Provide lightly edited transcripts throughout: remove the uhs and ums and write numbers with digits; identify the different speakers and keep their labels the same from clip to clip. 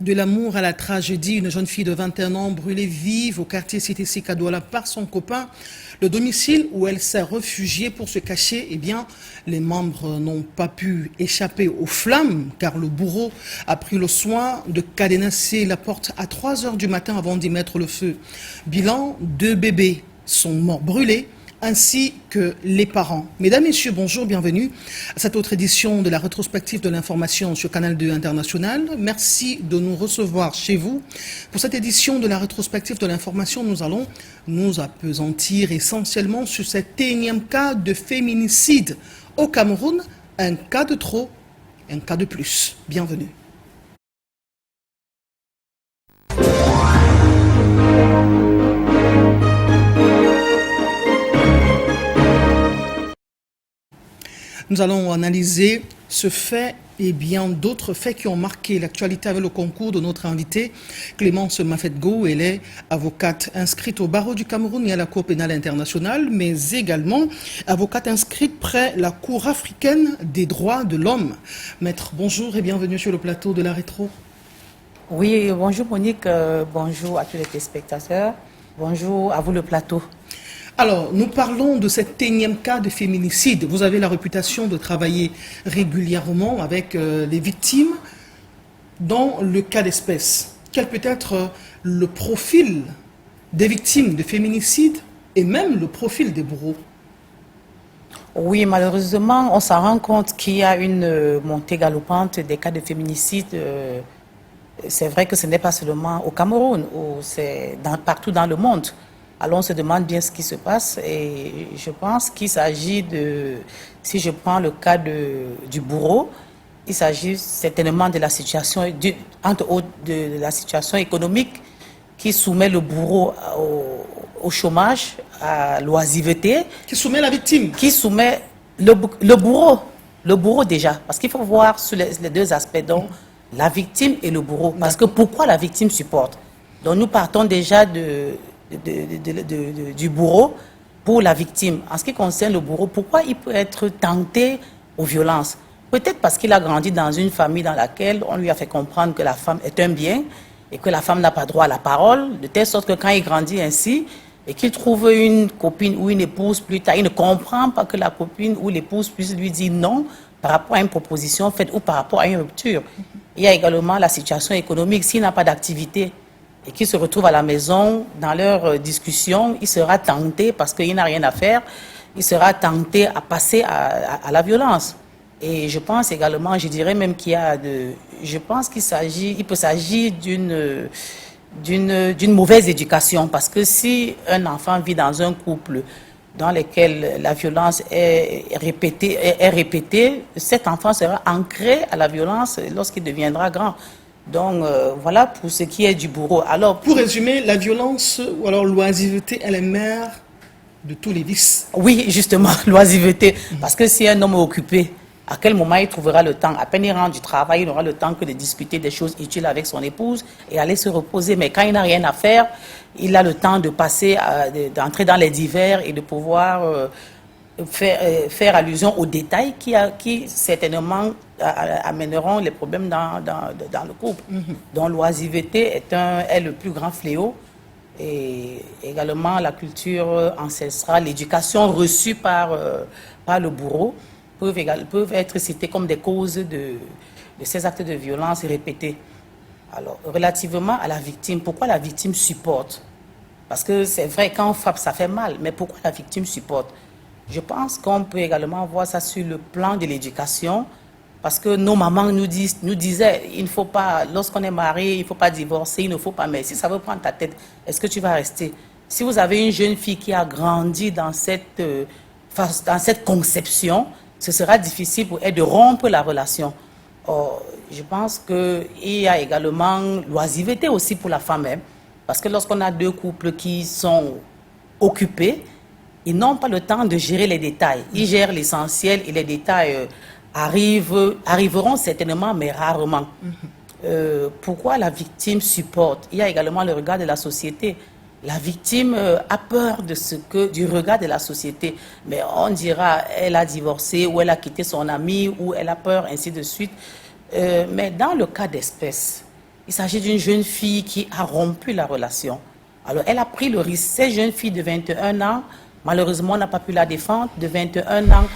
Speaker 1: De l'amour à la tragédie, une jeune fille de 21 ans brûlée vive au quartier CTC Kadouala par son copain. Le domicile où elle s'est réfugiée pour se cacher, eh bien, les membres n'ont pas pu échapper aux flammes car le bourreau a pris le soin de cadenasser la porte à 3 heures du matin avant d'y mettre le feu. Bilan, 2 bébés sont morts brûlés, ainsi que les parents. Mesdames, Messieurs, bonjour, bienvenue à cette autre édition de la rétrospective de l'information sur Canal 2 International. Merci de nous recevoir chez vous. Pour cette édition de la rétrospective de l'information, nous allons nous appesantir essentiellement sur cet énième cas de féminicide au Cameroun. Un cas de trop, un cas de plus. Bienvenue. Nous allons analyser ce fait et bien d'autres faits qui ont marqué l'actualité avec le concours de notre invitée Clémence Mafetgo. Elle est avocate inscrite au barreau du Cameroun et à la Cour pénale internationale, mais également avocate inscrite près la Cour africaine des droits de l'homme. Maître, bonjour et bienvenue sur le plateau de la rétro.
Speaker 2: Oui, bonjour Monique, bonjour à tous les téléspectateurs, bonjour à vous le plateau.
Speaker 1: Alors, nous parlons de cet énième cas de féminicide. Vous avez la réputation de travailler régulièrement avec les victimes. Dans le cas d'espèce, quel peut être le profil des victimes de féminicide et même le profil des bourreaux?
Speaker 2: Oui, malheureusement, on s'en rend compte qu'il y a une montée galopante des cas de féminicide. C'est vrai que ce n'est pas seulement au Cameroun, c'est partout dans le monde. Alors on se demande bien ce qui se passe et je pense qu'il s'agit de, si je prends le cas du bourreau, il s'agit certainement de la situation, entre autres de la situation économique qui soumet le bourreau au chômage, à l'oisiveté.
Speaker 1: Qui soumet la victime.
Speaker 2: Qui soumet le bourreau déjà, parce qu'il faut voir sur les deux aspects, donc la victime et le bourreau. Parce que pourquoi la victime supporte? Donc nous partons déjà du bourreau pour la victime. En ce qui concerne le bourreau, pourquoi il peut être tenté aux violences? Peut-être parce qu'il a grandi dans une famille dans laquelle on lui a fait comprendre que la femme est un bien et que la femme n'a pas droit à la parole, de telle sorte que quand il grandit ainsi et qu'il trouve une copine ou une épouse plus tard, il ne comprend pas que la copine ou l'épouse puisse lui dire non par rapport à une proposition faite ou par rapport à une rupture. Il y a également la situation économique. S'il n'a pas d'activité et qu'il se retrouve à la maison, dans leur discussion, il sera tenté, parce qu'il n'a rien à faire, il sera tenté à passer à la violence. Et je pense également, je dirais même qu'il y a je pense il peut s'agir d'une mauvaise éducation, parce que si un enfant vit dans un couple dans lequel la violence est répétée, cet enfant sera ancré à la violence lorsqu'il deviendra grand. Donc voilà pour ce qui est du bourreau. Alors,
Speaker 1: pour résumer, la violence ou alors l'oisiveté, elle est mère de tous les vices.
Speaker 2: Oui, justement, l'oisiveté. Parce que si un homme est occupé, à quel moment il trouvera le temps? À peine il rentre du travail, il n'aura le temps que de discuter des choses utiles avec son épouse et aller se reposer. Mais quand il n'a rien à faire, il a le temps de passer, d'entrer dans les divers et de pouvoir faire allusion aux détails qui certainement amèneront les problèmes dans le couple. Donc l'oisiveté est le plus grand fléau, et également la culture ancestrale, l'éducation reçue par le bourreau peuvent être citées comme des causes de ces actes de violence répétés. Alors, relativement à la victime, pourquoi la victime supporte? Parce que c'est vrai, quand on frappe, ça fait mal, mais pourquoi la victime supporte? Je pense qu'on peut également voir ça sur le plan de l'éducation, Parce que nos mamans nous disaient, il ne faut pas, lorsqu'on est marié, il ne faut pas divorcer, il ne faut pas. Mais si ça veut prendre ta tête, est-ce que tu vas rester? Si vous avez une jeune fille qui a grandi dans cette conception, ce sera difficile pour elle de rompre la relation. Or, je pense qu'il y a également l'oisiveté aussi pour la femme. Hein, parce que lorsqu'on a deux couples qui sont occupés, ils n'ont pas le temps de gérer les détails. Ils gèrent l'essentiel et les détails arriveront certainement, mais rarement. Pourquoi la victime supporte? Il y a également le regard de la société. La victime a peur du regard de la société. Mais on dira, elle a divorcé, ou elle a quitté son ami, ou elle a peur, ainsi de suite. Mais dans le cas d'espèce, il s'agit d'une jeune fille qui a rompu la relation. Alors, elle a pris le risque. Cette jeune fille de 21 ans, malheureusement, on n'a pas pu la défendre, de 21 ans,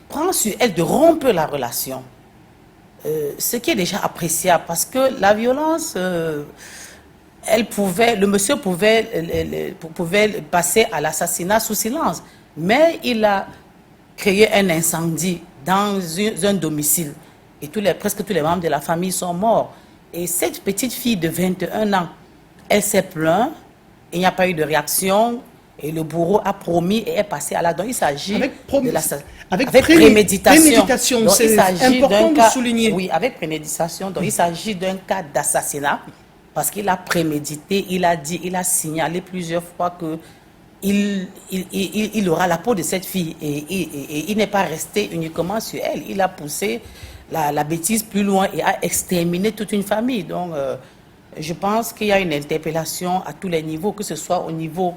Speaker 2: prend sur elle de rompre la relation. Ce qui est déjà appréciable, parce que la violence, le monsieur pouvait passer à l'assassinat sous silence, mais il a créé un incendie dans un domicile. Et presque tous les membres de la famille sont morts. Et cette petite fille de 21 ans, elle s'est plainte, il n'y a pas eu de réaction, et le bourreau a promis et est passé à l'acte. Donc il s'agit avec préméditation.
Speaker 1: C'est important de souligner.
Speaker 2: Oui, avec préméditation. Donc il s'agit d'un cas d'assassinat, parce qu'il a prémédité, il a signalé plusieurs fois que il aura la peau de cette fille. Et il n'est pas resté uniquement sur elle. Il a poussé la bêtise plus loin et a exterminé toute une famille. Donc, je pense qu'il y a une interpellation à tous les niveaux, que ce soit au niveau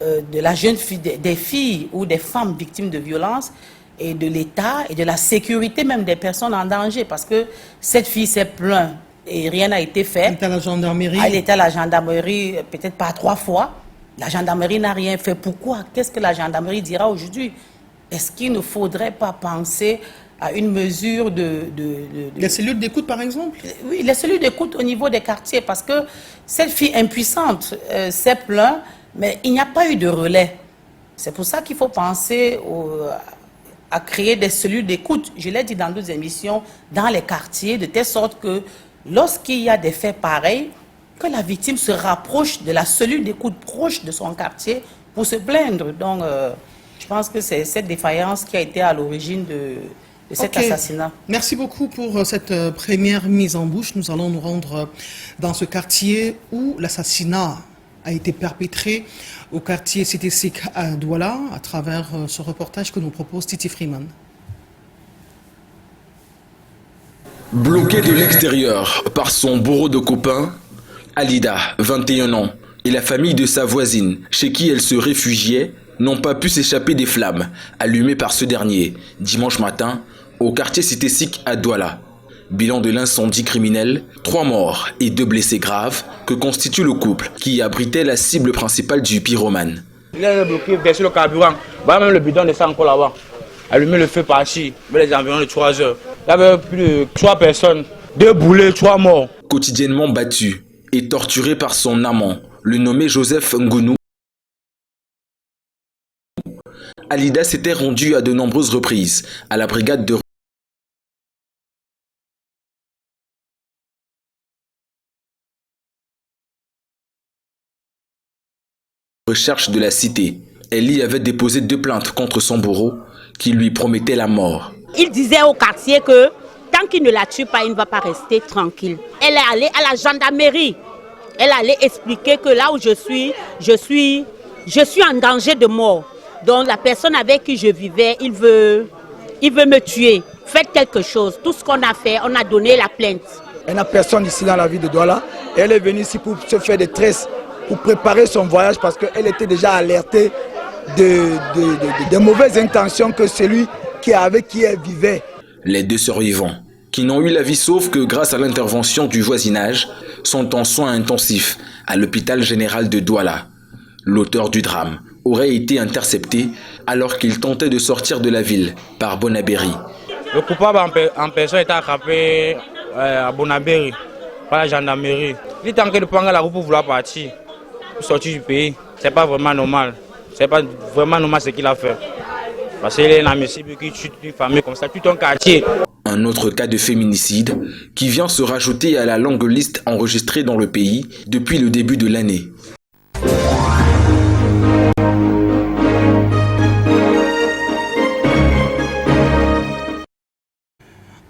Speaker 2: de la jeune fille, des filles ou des femmes victimes de violences, et de l'État et de la sécurité même des personnes en danger. Parce que cette fille s'est plainte et rien n'a été fait.
Speaker 1: Elle était à la gendarmerie.
Speaker 2: Elle était à la gendarmerie peut-être pas 3 fois. La gendarmerie n'a rien fait. Pourquoi? Qu'est-ce que la gendarmerie dira aujourd'hui? Est-ce qu'il ne faudrait pas penser à une mesure
Speaker 1: Les cellules d'écoute, par exemple?
Speaker 2: Oui, les cellules d'écoute au niveau des quartiers, parce que cette fille impuissante s'est plainte, mais il n'y a pas eu de relais. C'est pour ça qu'il faut penser à créer des cellules d'écoute, je l'ai dit dans d'autres émissions, dans les quartiers, de telle sorte que lorsqu'il y a des faits pareils, que la victime se rapproche de la cellule d'écoute proche de son quartier pour se plaindre. Donc, je pense que c'est cette défaillance qui a été à l'origine de cet assassinat.
Speaker 1: Merci beaucoup pour cette première mise en bouche. Nous allons nous rendre dans ce quartier où l'assassinat a été perpétré, au quartier CTC à Douala, à travers ce reportage que nous propose Titi Freeman.
Speaker 3: Bloquée de l'extérieur par son bourreau de copain, Alida, 21 ans, et la famille de sa voisine, chez qui elle se réfugiait, n'ont pas pu s'échapper des flammes allumées par ce dernier, dimanche matin, au quartier CTC à Douala. Bilan de l'incendie criminel, 3 morts et 2 blessés graves que constitue le couple qui abritait la cible principale du pyromane.
Speaker 4: Il est bloqué, versé le carburant. Voilà même le bidon de ça encore là-bas. Allumer le feu parti, mais les environs de 3 heures. Il y avait plus de 3 personnes, 2 boulets, 3 morts.
Speaker 3: Quotidiennement battu et torturé par son amant, le nommé Joseph Ngounou, Alida s'était rendue à de nombreuses reprises à la brigade de recherche de la cité. Elle y avait déposé 2 plaintes contre son bourreau qui lui promettait la mort.
Speaker 5: Il disait au quartier que tant qu'il ne la tue pas, il ne va pas rester tranquille. Elle est allée à la gendarmerie. Elle allait expliquer que là où je suis en danger de mort. Donc la personne avec qui je vivais, il veut me tuer. Faites quelque chose. Tout ce qu'on a fait, on a donné la plainte.
Speaker 6: Elle n'a personne ici dans la ville de Douala. Elle est venue ici pour se faire des tresses, pour préparer son voyage parce qu'elle était déjà alertée de mauvaises intentions que celui avec qui elle vivait.
Speaker 3: Les 2 survivants, qui n'ont eu la vie sauve que grâce à l'intervention du voisinage, sont en soins intensifs à l'hôpital général de Douala. L'auteur du drame aurait été intercepté alors qu'il tentait de sortir de la ville par Bonabéry.
Speaker 4: Le coupable en personne était attrapé à Bonabéry par la gendarmerie. Il est en train de prendre la route pour vouloir partir, pour sortir du pays. C'est pas vraiment normal. C'est pas vraiment normal ce qu'il a fait. Parce qu'il est inadmissible qui tue une famille comme ça, tout un quartier.
Speaker 3: Un Un autre cas de féminicide qui vient se rajouter à la longue liste enregistrée dans le pays depuis le début de l'année.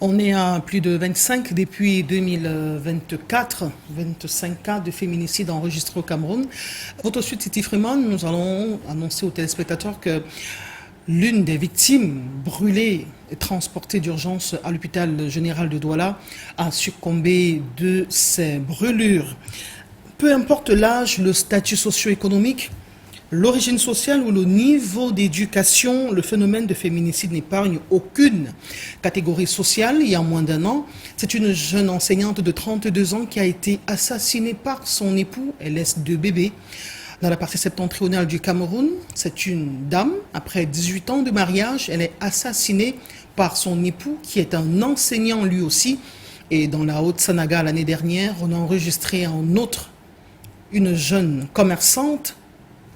Speaker 1: On est à plus de 25 depuis 2024, 25 cas de féminicide enregistrés au Cameroun. Pour tout de suite, Titi Freeman, nous allons annoncer aux téléspectateurs que l'une des victimes brûlées et transportée d'urgence à l'hôpital général de Douala a succombé de ses brûlures. Peu importe l'âge, le statut socio-économique, l'origine sociale ou le niveau d'éducation, le phénomène de féminicide n'épargne aucune catégorie sociale. Il y a moins d'un an, c'est une jeune enseignante de 32 ans qui a été assassinée par son époux. Elle laisse 2 bébés. Dans la partie septentrionale du Cameroun, c'est une dame, après 18 ans de mariage, elle est assassinée par son époux qui est un enseignant lui aussi. Et dans la Haute-Sanaga l'année dernière, on a enregistré un autre, une jeune commerçante,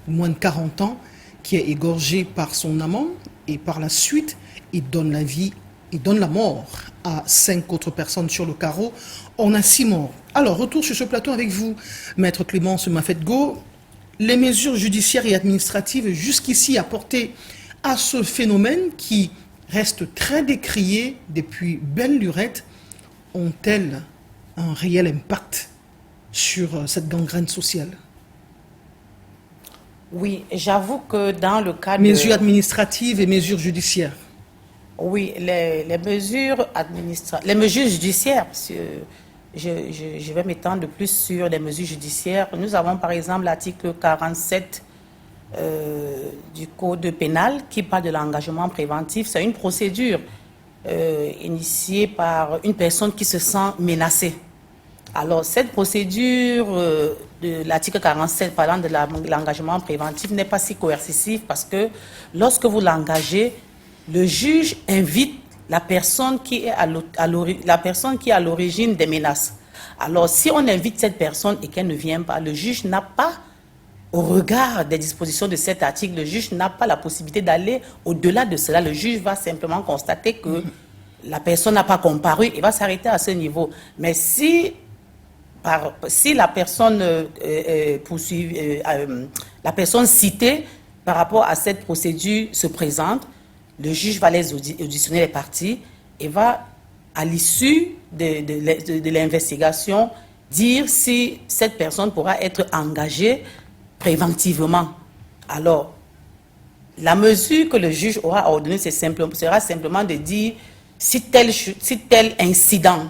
Speaker 1: moins de 40 ans, qui est égorgée par son amant et par la suite, il donne la vie, il donne la mort à 5 autres personnes sur le carreau. On a 6 morts. Alors, retour sur ce plateau avec vous, Maître Clémence Mafetgo. Les mesures judiciaires et administratives jusqu'ici apportées à ce phénomène qui reste très décrié depuis belle lurette ont-elles un réel impact sur cette gangrène sociale?
Speaker 2: Oui, j'avoue que dans le cas de...
Speaker 1: Mesures administratives et mesures judiciaires.
Speaker 2: Oui, les mesures administratives, les mesures judiciaires, je vais m'étendre plus sur les mesures judiciaires. Nous avons par exemple l'article 47 du Code pénal qui parle de l'engagement préventif. C'est une procédure initiée par une personne qui se sent menacée. Alors, cette procédure de l'article 47 parlant de l'engagement préventif n'est pas si coercitive parce que lorsque vous l'engagez, le juge invite la personne qui est à l'origine des menaces. Alors, si on invite cette personne et qu'elle ne vient pas, le juge n'a pas, au regard des dispositions de cet article, le juge n'a pas la possibilité d'aller au-delà de cela. Le juge va simplement constater que la personne n'a pas comparu et va s'arrêter à ce niveau. Mais si la personne la personne citée par rapport à cette procédure se présente, le juge va les auditionner les parties et va, à l'issue de l'investigation, dire si cette personne pourra être engagée préventivement. Alors, la mesure que le juge aura ordonnée sera simplement de dire si tel incident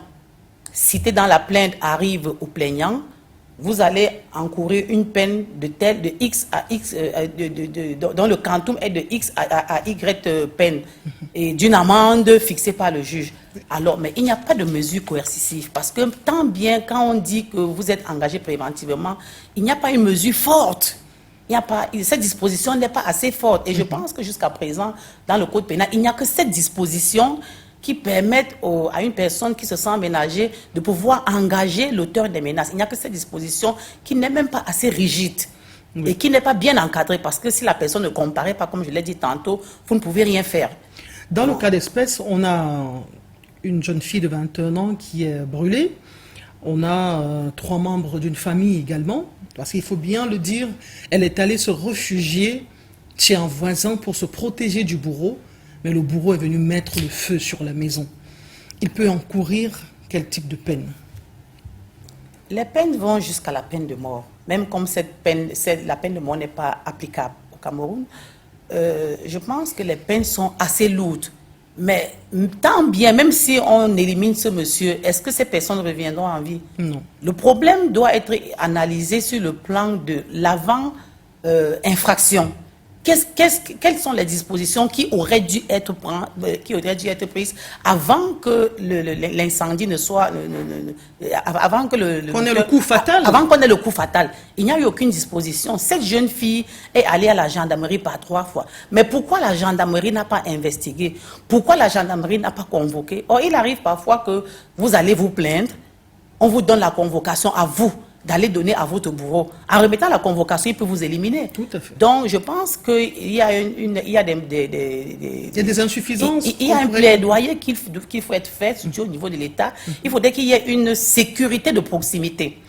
Speaker 2: cité dans la plainte arrive au plaignant, vous allez encourir une peine de X à X, dont le quantum est de X à Y peine, et d'une amende fixée par le juge. Alors, mais il n'y a pas de mesure coercitive, parce que tant bien quand on dit que vous êtes engagé préventivement, il n'y a pas une mesure forte. Cette disposition n'est pas assez forte. Et je pense que jusqu'à présent, dans le Code pénal, il n'y a que cette disposition qui permettent à une personne qui se sent ménagée de pouvoir engager l'auteur des menaces. Il n'y a que cette disposition qui n'est même pas assez rigide et qui n'est pas bien encadrée parce que si la personne ne comparait pas, comme je l'ai dit tantôt, vous ne pouvez rien faire.
Speaker 1: Dans le cas d'espèce, on a une jeune fille de 21 ans qui est brûlée. On a 3 membres d'une famille également. Parce qu'il faut bien le dire, elle est allée se réfugier chez un voisin pour se protéger du bourreau. Mais le bourreau est venu mettre le feu sur la maison. Il peut encourir quel type de peine?
Speaker 2: Les peines vont jusqu'à la peine de mort. Même comme la peine de mort n'est pas applicable au Cameroun, je pense que les peines sont assez lourdes. Mais tant bien, même si on élimine ce monsieur, est-ce que ces personnes reviendront en vie?
Speaker 1: Non.
Speaker 2: Le problème doit être analysé sur le plan de l'avant-infraction. Quelles sont les dispositions qui auraient dû être prises avant que l'incendie ne soit... avant que
Speaker 1: qu'on ait le coup fatal.
Speaker 2: Avant qu'on ait le coup fatal. Il n'y a eu aucune disposition. Cette jeune fille est allée à la gendarmerie par 3 fois. Mais pourquoi la gendarmerie n'a pas investigué? Pourquoi la gendarmerie n'a pas convoqué? Or, il arrive parfois que vous allez vous plaindre, on vous donne la convocation à vous. d'aller donner à votre bourreau. En remettant la convocation, il peut vous éliminer.
Speaker 1: Tout à fait.
Speaker 2: Donc, je pense qu'il y a, il y a
Speaker 1: des insuffisances.
Speaker 2: Il y a un plaidoyer qu'il faut être fait, surtout au niveau de l'État. Il faudrait qu'il y ait une sécurité de proximité.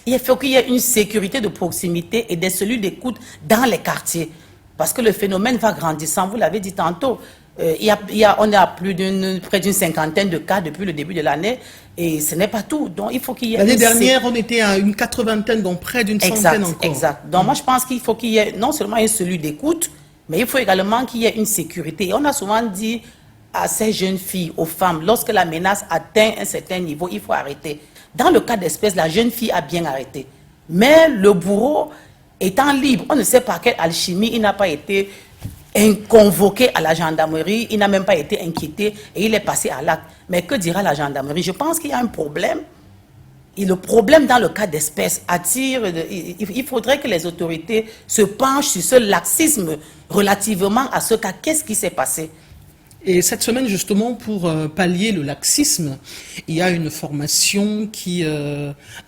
Speaker 2: Il faut qu'il y ait une sécurité de proximité et des cellules d'écoute dans les quartiers. Parce que le phénomène va grandissant. Vous l'avez dit tantôt. On est à près d'une cinquantaine de cas depuis le début de l'année et ce n'est pas tout. Donc il faut qu'il y ait
Speaker 1: l'année dernière, on était à une 80aine, donc près d'une centaine encore.
Speaker 2: Exact. Donc moi je pense qu'il faut qu'il y ait non seulement une cellule d'écoute, mais il faut également qu'il y ait une sécurité. Et on a souvent dit à ces jeunes filles, aux femmes, lorsque la menace atteint un certain niveau, il faut arrêter. Dans le cas d'espèce, la jeune fille a bien arrêté. Mais le bourreau étant libre, on ne sait par quelle alchimie, il n'a pas été convoqué à la gendarmerie, il n'a même pas été inquiété et il est passé à l'acte. Mais que dira la gendarmerie? Je pense qu'il y a un problème. Et le problème dans le cas d'espèce attire... Il faudrait que les autorités se penchent sur ce laxisme relativement à ce cas. Qu'est-ce qui s'est passé?
Speaker 1: Et cette semaine, justement, pour pallier le laxisme, il y a une formation qui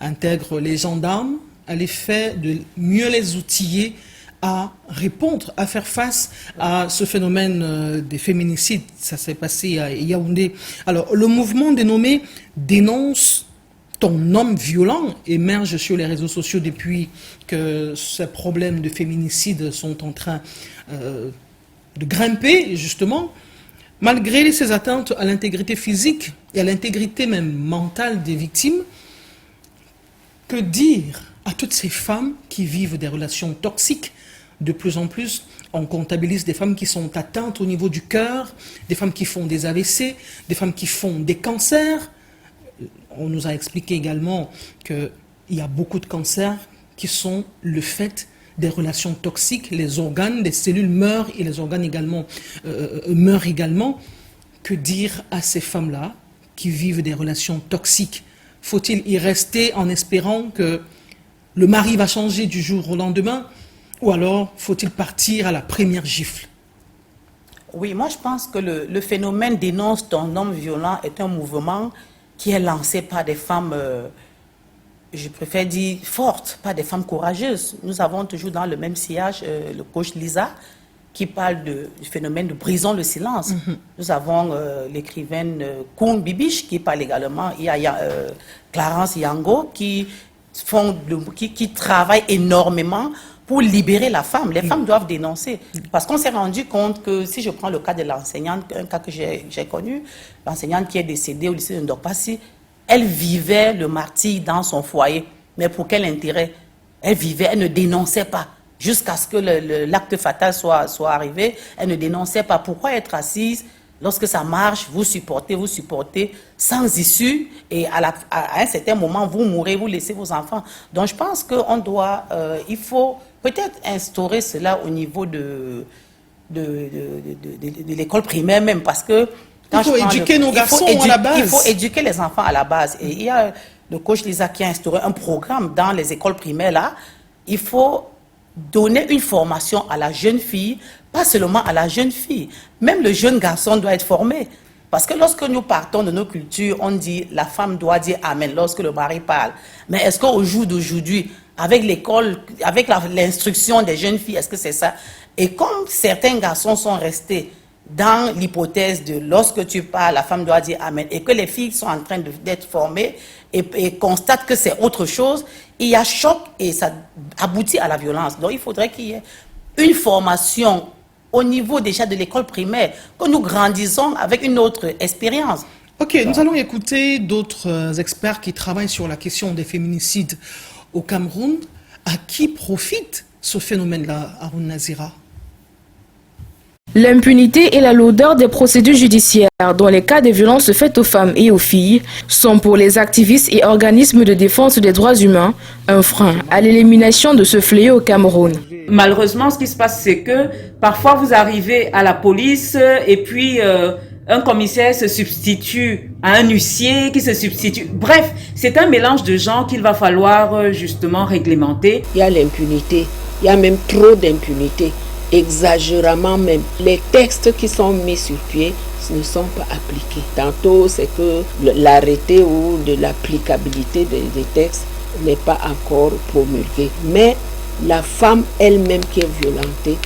Speaker 1: intègre les gendarmes à l'effet de mieux les outiller à répondre, à faire face à ce phénomène des féminicides. Ça s'est passé à Yaoundé. Alors, le mouvement dénommé « Dénonce ton homme violent » émerge sur les réseaux sociaux depuis que ces problèmes de féminicide sont en train de grimper, justement. Malgré ces atteintes à l'intégrité physique et à l'intégrité même mentale des victimes, que dire à toutes ces femmes qui vivent des relations toxiques? De plus en plus, on comptabilise des femmes qui sont atteintes au niveau du cœur, des femmes qui font des AVC, des femmes qui font des cancers. On nous a expliqué également qu'il y a beaucoup de cancers qui sont le fait des relations toxiques. Les organes, les cellules meurent et les organes également meurent également. Que dire à ces femmes-là qui vivent des relations toxiques? Faut-il y rester en espérant que le mari va changer du jour au lendemain? Ou alors, faut-il partir à la première gifle?
Speaker 2: Oui, moi je pense que le phénomène dénonce ton homme violent est un mouvement qui est lancé par des femmes, je préfère dire fortes, pas des femmes courageuses. Nous avons toujours dans le même sillage le coach Lisa qui parle du phénomène de brisons le silence. Nous avons l'écrivaine Koun Bibiche qui parle également. Il y a Clarence Yango qui travaille énormément pour libérer la femme. Les femmes doivent dénoncer. Parce qu'on s'est rendu compte que, si je prends le cas de l'enseignante, un cas que j'ai connu, l'enseignante qui est décédée au lycée de Ndokpassi, elle vivait le martyre dans son foyer. Mais pour quel intérêt? Elle vivait, elle ne dénonçait pas. Jusqu'à ce que l'acte fatal soit arrivé, elle ne dénonçait pas. Pourquoi être assise? Lorsque ça marche, vous supportez, sans issue, et à un certain moment, vous mourrez, vous laissez vos enfants. Donc, je pense qu'on doit, il faut peut-être instaurer cela au niveau de l'école primaire même, parce que...
Speaker 1: Il faut éduquer nos garçons à la base.
Speaker 2: Il faut éduquer les enfants à la base. Et il y a le coach Lisa qui a instauré un programme dans les écoles primaires là. Il faut donner une formation à la jeune fille, pas seulement à la jeune fille. Même le jeune garçon doit être formé. Parce que lorsque nous partons de nos cultures, on dit la femme doit dire Amen lorsque le mari parle. Mais est-ce qu'au jour d'aujourd'hui, avec l'école, avec l'instruction des jeunes filles, est-ce que c'est ça? Et comme certains garçons sont restés dans l'hypothèse de lorsque tu parles, la femme doit dire Amen, et que les filles sont en train d'être formées et constatent que c'est autre chose, il y a choc et ça aboutit à la violence. Donc il faudrait qu'il y ait une formation au niveau déjà de l'école primaire, que nous grandissons avec une autre expérience.
Speaker 1: Ok, nous allons écouter d'autres experts qui travaillent sur la question des féminicides au Cameroun. À qui profite ce phénomène-là, Haroun Nazira?
Speaker 7: L'impunité et la lourdeur des procédures judiciaires dans les cas de violences faites aux femmes et aux filles sont pour les activistes et organismes de défense des droits humains un frein à l'élimination de ce fléau au Cameroun.
Speaker 8: Malheureusement, ce qui se passe, c'est que parfois vous arrivez à la police et puis un commissaire se substitue à un huissier qui se substitue. Bref, c'est un mélange de gens qu'il va falloir justement réglementer.
Speaker 9: Il y a l'impunité, il y a même trop d'impunité. Exagérément même. Les textes qui sont mis sur pied ne sont pas appliqués. Tantôt, c'est que l'arrêté ou de l'applicabilité des textes n'est pas encore promulguée. Mais la femme elle-même qui est violentée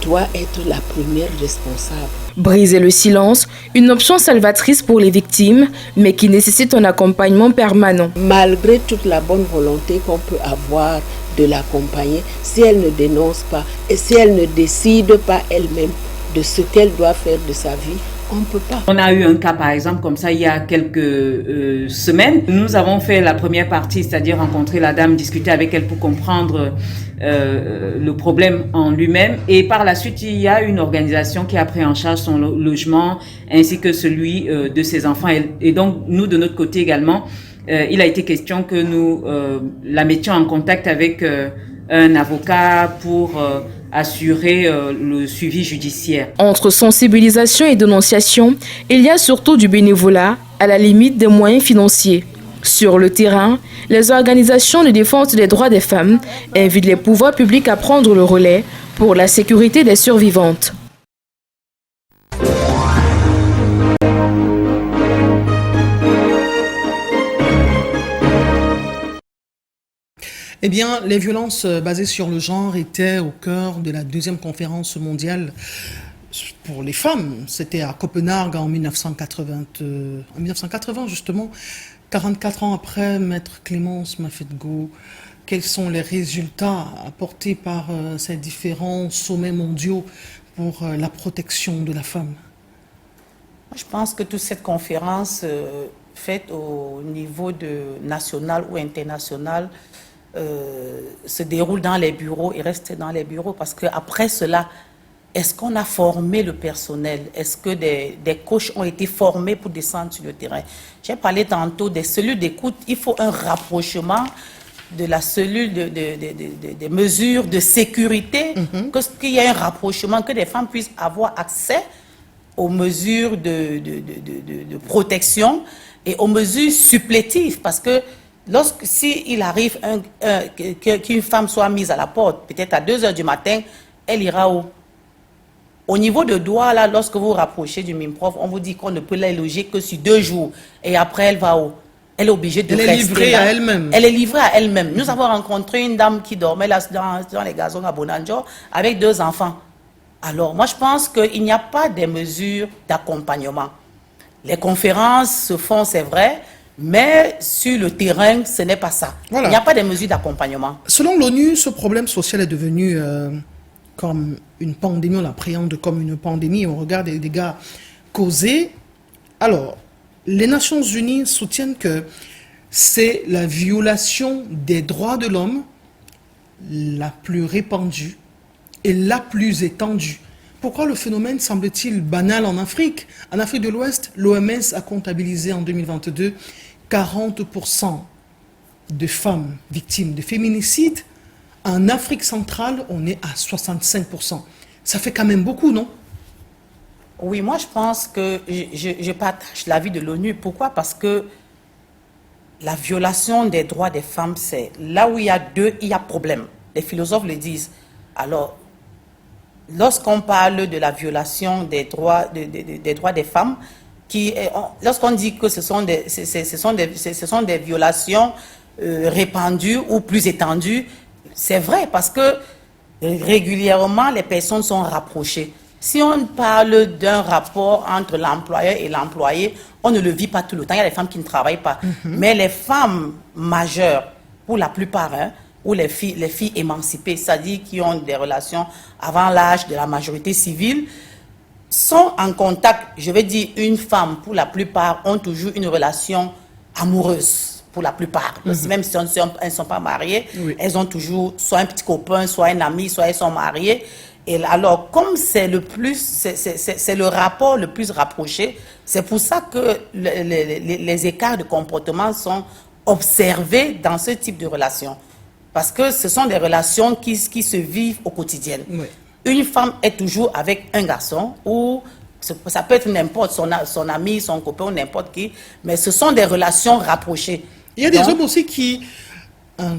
Speaker 9: doit être la première responsable.
Speaker 7: Briser le silence, une option salvatrice pour les victimes, mais qui nécessite un accompagnement permanent.
Speaker 9: Malgré toute la bonne volonté qu'on peut avoir de l'accompagner, si elle ne dénonce pas et si elle ne décide pas elle-même de ce qu'elle doit faire de sa vie, on ne peut pas.
Speaker 8: On a eu un cas par exemple comme ça il y a quelques semaines. Nous avons fait la première partie, c'est-à-dire rencontrer la dame, discuter avec elle pour comprendre le problème en lui-même. Et par la suite, il y a une organisation qui a pris en charge son logement ainsi que celui de ses enfants. Et donc nous, de notre côté également, il a été question que nous la mettions en contact avec un avocat pour assurer le suivi judiciaire.
Speaker 7: Entre sensibilisation et dénonciation, il y a surtout du bénévolat, à la limite des moyens financiers. Sur le terrain, les organisations de défense des droits des femmes invitent les pouvoirs publics à prendre le relais pour la sécurité des survivantes.
Speaker 1: Eh bien, les violences basées sur le genre étaient au cœur de la deuxième conférence mondiale pour les femmes. C'était à Copenhague en 1980, justement. 44 ans après, Maître Clémence Mafetgo, quels sont les résultats apportés par ces différents sommets mondiaux pour la protection de la femme?
Speaker 2: Je pense que toute cette conférence faite au niveau national ou international se déroule dans les bureaux et reste dans les bureaux, parce qu'après cela, est-ce qu'on a formé le personnel? Est-ce que des coachs ont été formés pour descendre sur le terrain? J'ai parlé tantôt des cellules d'écoute. Il faut un rapprochement de la cellule des mesures de sécurité, qu'il y ait un rapprochement, que les femmes puissent avoir accès aux mesures de protection et aux mesures supplétives, parce que s'il arrive qu'une femme soit mise à la porte, peut-être à 2 h du matin, elle ira où? Au niveau de droit, là, lorsque vous vous rapprochez du MIMPROF, on vous dit qu'on ne peut la loger que sur 2 jours. Et après, elle va où? Elle est obligée de rester.
Speaker 1: Elle est livrée à elle-même.
Speaker 2: Elle est livrée à elle-même. Nous avons rencontré une dame qui dormait là dans les gazons à Bonanjo avec 2 enfants. Alors, moi, je pense qu'il n'y a pas de mesures d'accompagnement. Les conférences se font, c'est vrai, mais sur le terrain, ce n'est pas ça.
Speaker 1: Voilà.
Speaker 2: Il n'y a pas de mesures d'accompagnement.
Speaker 1: Selon l'ONU, ce problème social est devenu comme une pandémie, on l'appréhende comme une pandémie, on regarde les dégâts causés. Alors, les Nations Unies soutiennent que c'est la violation des droits de l'homme la plus répandue et la plus étendue. Pourquoi le phénomène semble-t-il banal en Afrique? En Afrique de l'Ouest, l'OMS a comptabilisé en 2022 40% de femmes victimes de féminicide. En Afrique centrale, on est à 65%. Ça fait quand même beaucoup, non?
Speaker 2: Oui, moi je pense que je partage l'avis de l'ONU. Pourquoi? Parce que la violation des droits des femmes, c'est là où il y a problème. Les philosophes le disent. Alors, lorsqu'on parle de la violation des droits des femmes, lorsqu'on dit que ce sont des violations répandues ou plus étendues, c'est vrai, parce que régulièrement les personnes sont rapprochées. Si on parle d'un rapport entre l'employeur et l'employé, on ne le vit pas tout le temps. Il y a des femmes qui ne travaillent pas. Mais les femmes majeures, pour la plupart, ou les filles émancipées, c'est-à-dire qui ont des relations avant l'âge de la majorité civile, sont en contact. Je vais dire, une femme, pour la plupart, ont toujours une relation amoureuse. Pour la plupart. Même si elles ne sont pas mariées, oui. Elles ont toujours soit un petit copain, soit un ami, soit elles sont mariées. Et alors, comme c'est le rapport le plus rapproché, c'est pour ça que les écarts de comportement sont observés dans ce type de relations. Parce que ce sont des relations qui se vivent au quotidien. Oui. Une femme est toujours avec un garçon, ou ça peut être n'importe, son ami, son copain, ou n'importe qui, mais ce sont des relations rapprochées.
Speaker 1: Il y a des hommes aussi qui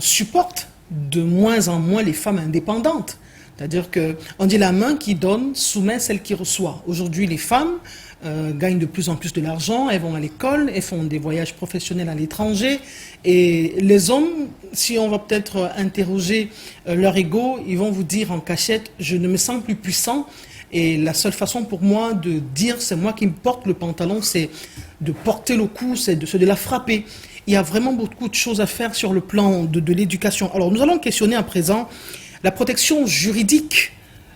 Speaker 1: supportent de moins en moins les femmes indépendantes. C'est-à-dire qu'on dit la main qui donne soumet celle qui reçoit. Aujourd'hui, les femmes gagnent de plus en plus de l'argent, elles vont à l'école, elles font des voyages professionnels à l'étranger. Et les hommes, si on va peut-être interroger leur ego, ils vont vous dire en cachette, je ne me sens plus puissant. Et la seule façon pour moi de dire, c'est moi qui me porte le pantalon, c'est de porter le coup, c'est de la frapper. Il y a vraiment beaucoup de choses à faire sur le plan de l'éducation. Alors nous allons questionner à présent la protection juridique